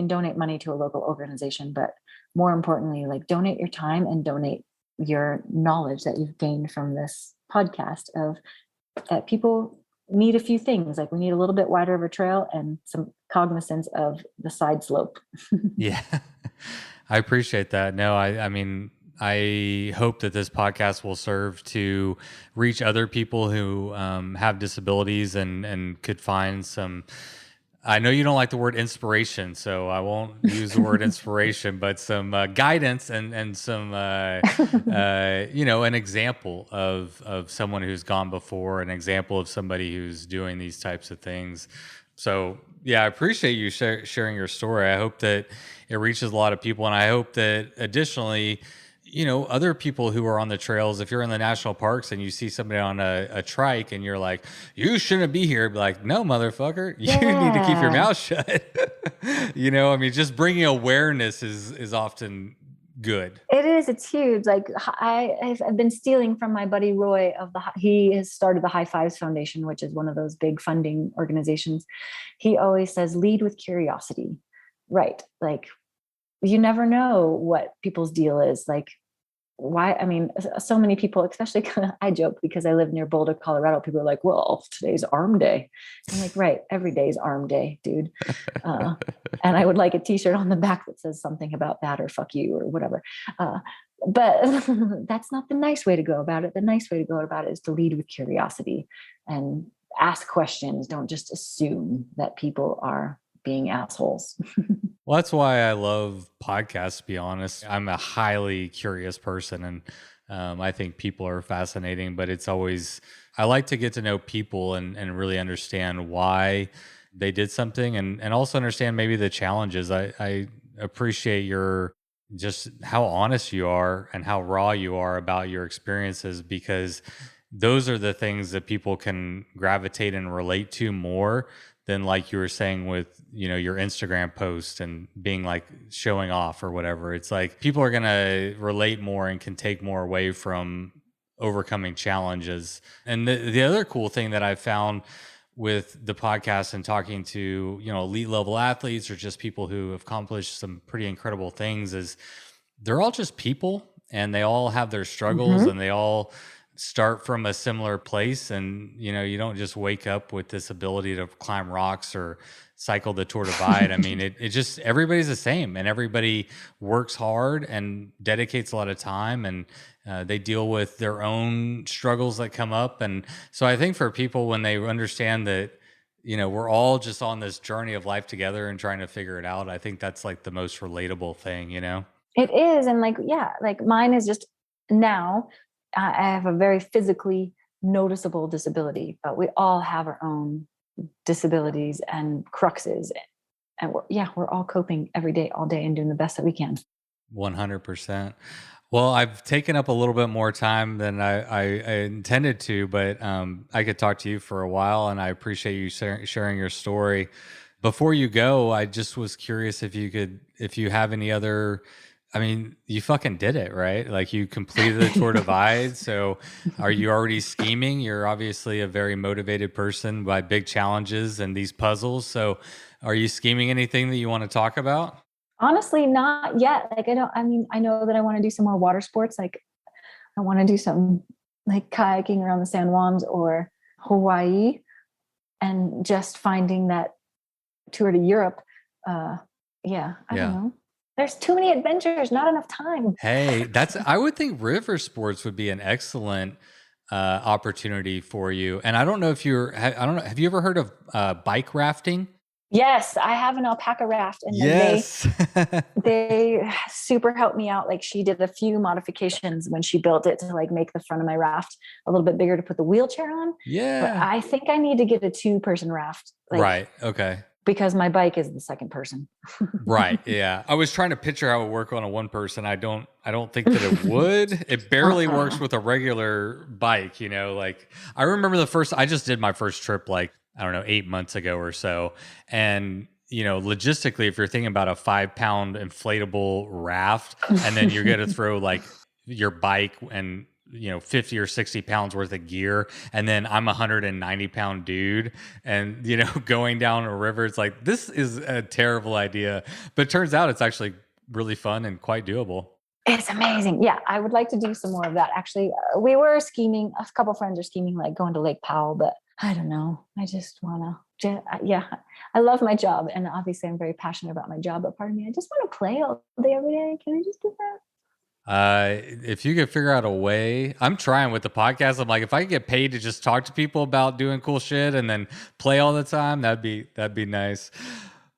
donate money to a local organization, but more importantly, like donate your time and donate your knowledge that you've gained from this podcast of that people need a few things. Like we need a little bit wider of a trail and some cognizance of the side slope. Yeah, I appreciate that. No, I mean, I hope that this podcast will serve to reach other people who have disabilities and could find some, I know you don't like the word inspiration, so I won't use the word inspiration, but some guidance and some, an example of someone who's gone before, an example of somebody who's doing these types of things. So, yeah, I appreciate you sharing your story. I hope that it reaches a lot of people, and I hope that additionally, other people who are on the trails, if you're in the national parks and you see somebody on a trike and you're like, you shouldn't be here, be like, no, motherfucker, you need to keep your mouth shut. Just bringing awareness is often good. It is. It's huge. Like I've been stealing from my buddy Roy he has started the High Fives Foundation, which is one of those big funding organizations. He always says, lead with curiosity. Right. Like, you never know what people's deal is. Like, why? I mean, so many people, especially I joke because I live near Boulder, Colorado. People are like, well, today's arm day. I'm like, right. Every day is arm day, dude. And I would like a t-shirt on the back that says something about that or fuck you or whatever. But that's not the nice way to go about it. The nice way to go about it is to lead with curiosity and ask questions. Don't just assume that people are being assholes. Well, that's why I love podcasts, to be honest. I'm a highly curious person, and I think people are fascinating, but it's always, I like to get to know people and really understand why they did something and also understand maybe the challenges. I appreciate just how honest you are and how raw you are about your experiences, because those are the things that people can gravitate and relate to more than, like you were saying with, your Instagram post and being like showing off or whatever. It's like people are going to relate more and can take more away from overcoming challenges. And the other cool thing that I found with the podcast and talking to, elite level athletes or just people who have accomplished some pretty incredible things is they're all just people and they all have their struggles and they all start from a similar place. And, you don't just wake up with this ability to climb rocks or cycle the Tour Divide. I mean, it just, everybody's the same and everybody works hard and dedicates a lot of time and they deal with their own struggles that come up. And so I think for people, when they understand that, we're all just on this journey of life together and trying to figure it out, I think that's like the most relatable thing, It is. And like mine is just now, I have a very physically noticeable disability, but we all have our own disabilities and cruxes. And we're all coping every day, all day, and doing the best that we can. 100%. Well, I've taken up a little bit more time than I intended to, but I could talk to you for a while, and I appreciate you sharing your story. Before you go, I just was curious if you have any other, I mean, you fucking did it, right? Like, you completed the Tour Divide. So are you already scheming? You're obviously a very motivated person by big challenges and these puzzles. So are you scheming anything that you want to talk about? Honestly, not yet. Like, I know that I want to do some more water sports. Like, I want to do some like kayaking around the San Juans or Hawaii, and just finding that tour to Europe. I don't know. There's too many adventures, not enough time. Hey, I would think river sports would be an excellent opportunity for you. And I don't know if have you ever heard of bike rafting? Yes, I have an alpaca raft, and yes, they super helped me out. Like, she did a few modifications when she built it to like make the front of my raft a little bit bigger to put the wheelchair on. Yeah, but I think I need to get a 2-person raft. Right. Okay. Because my bike is the second person. Right. Yeah. I was trying to picture how it would work on a one person. I don't think that it would. It barely works with a regular bike, like I remember I just did my first trip, like, I don't know, 8 months ago or so. And, logistically, if you're thinking about a 5-pound inflatable raft and then you're going to throw like your bike and 50 or 60 pounds worth of gear, and then I'm a 190-pound dude, and going down a river, it's like, this is a terrible idea, but it turns out it's actually really fun and quite doable. It's amazing. Yeah, I would like to do some more of that. Actually, we were scheming, a couple friends are scheming, like going to Lake Powell, but I don't know, I just want to, I love my job, and obviously I'm very passionate about my job, but part of me, I just want to play all day every day. Can I just do that? If you could figure out a way, I'm trying with the podcast. I'm like, if I could get paid to just talk to people about doing cool shit and then play all the time, that'd be nice.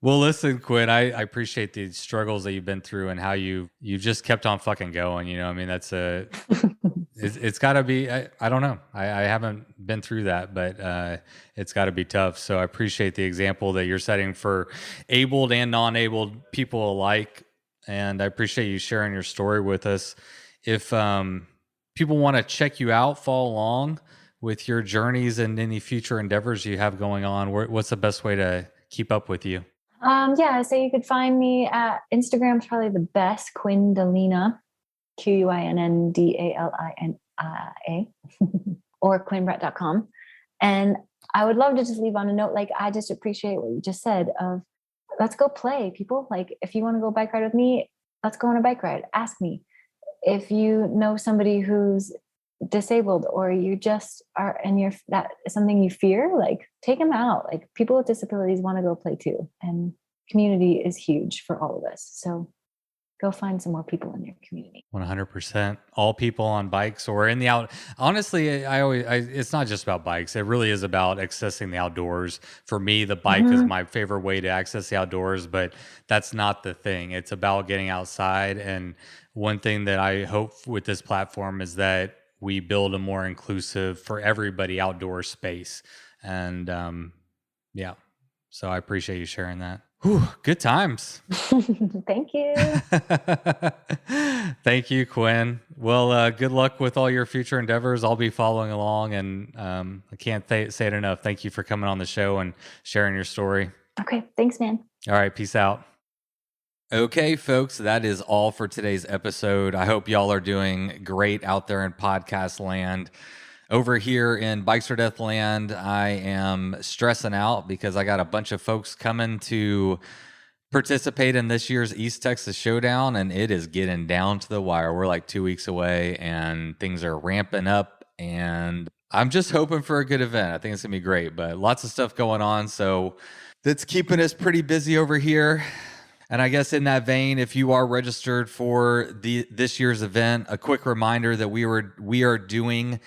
Well, listen, Quinn, I appreciate the struggles that you've been through and how you just kept on fucking going. I mean, that's it's gotta be, I don't know. I haven't been through that, but it's gotta be tough. So I appreciate the example that you're setting for abled and non-abled people alike. And I appreciate you sharing your story with us. if people want to check you out, follow along with your journeys and any future endeavors you have going on, what's the best way to keep up with you? So you could find me at Instagram, probably the best, Quinn Dalina, QuinnDalina, or QuinnBrett.com. And I would love to just leave on a note, like, I just appreciate what you just said of, let's go play, people. Like, if you want to go bike ride with me, let's go on a bike ride. Ask me. If you know somebody who's disabled, or you just are, and that is something you fear, like, take them out. Like, people with disabilities want to go play too. And community is huge for all of us. So go find some more people in your community. 100%. All people on bikes or in the out. Honestly, it's not just about bikes. It really is about accessing the outdoors. For me, the bike is my favorite way to access the outdoors, but that's not the thing. It's about getting outside. And one thing that I hope with this platform is that we build a more inclusive for everybody outdoor space. And so I appreciate you sharing that. Whew, good times. Thank you. Thank you, Quinn. Well, good luck with all your future endeavors. I'll be following along, and I can't say it enough. Thank you for coming on the show and sharing your story. Okay. Thanks, man. All right. Peace out. Okay, folks, that is all for today's episode. I hope y'all are doing great out there in podcast land. Over here in Bikes or Death land, I am stressing out because I got a bunch of folks coming to participate in this year's East Texas Showdown, and it is getting down to the wire. We're like 2 weeks away, and things are ramping up, and I'm just hoping for a good event. I think it's going to be great, but lots of stuff going on, so that's keeping us pretty busy over here. And I guess in that vein, if you are registered for this year's event, a quick reminder that we are doing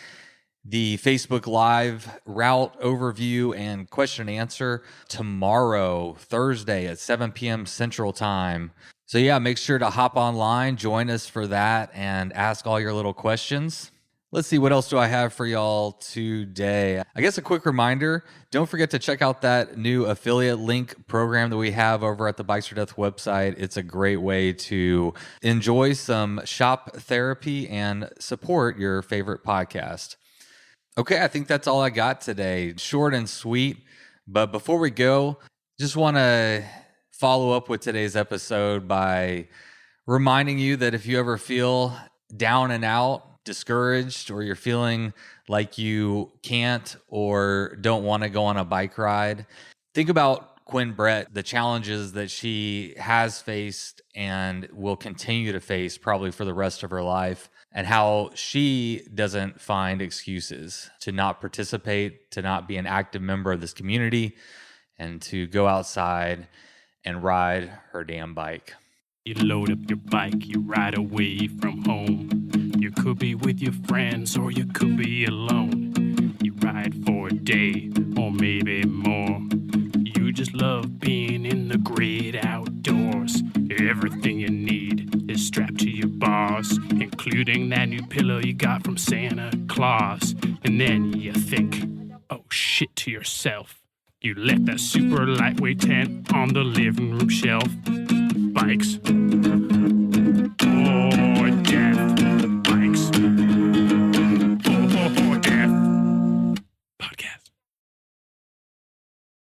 the Facebook Live route overview and question and answer tomorrow, Thursday at 7 p.m. Central Time. So yeah, make sure to hop online, join us for that, and ask all your little questions. Let's see, what else do I have for y'all today? I guess a quick reminder, don't forget to check out that new affiliate link program that we have over at the Bikes for Death website. It's a great way to enjoy some shop therapy and support your favorite podcast. Okay, I think that's all I got today. Short and sweet. But before we go, just want to follow up with today's episode by reminding you that if you ever feel down and out, discouraged, or you're feeling like you can't or don't want to go on a bike ride, think about Quinn Brett, the challenges that she has faced and will continue to face probably for the rest of her life, and how she doesn't find excuses to not participate, to not be an active member of this community, and to go outside and ride her damn bike. You load up your bike, you ride away from home. You could be with your friends or you could be alone. You ride for a day or maybe more. You just love being in the great outdoors. Everything you need is strapped to your bars, including that new pillow you got from Santa Claus. And then you think, oh shit, to yourself. You left that super lightweight tent on the living room shelf. Bikes.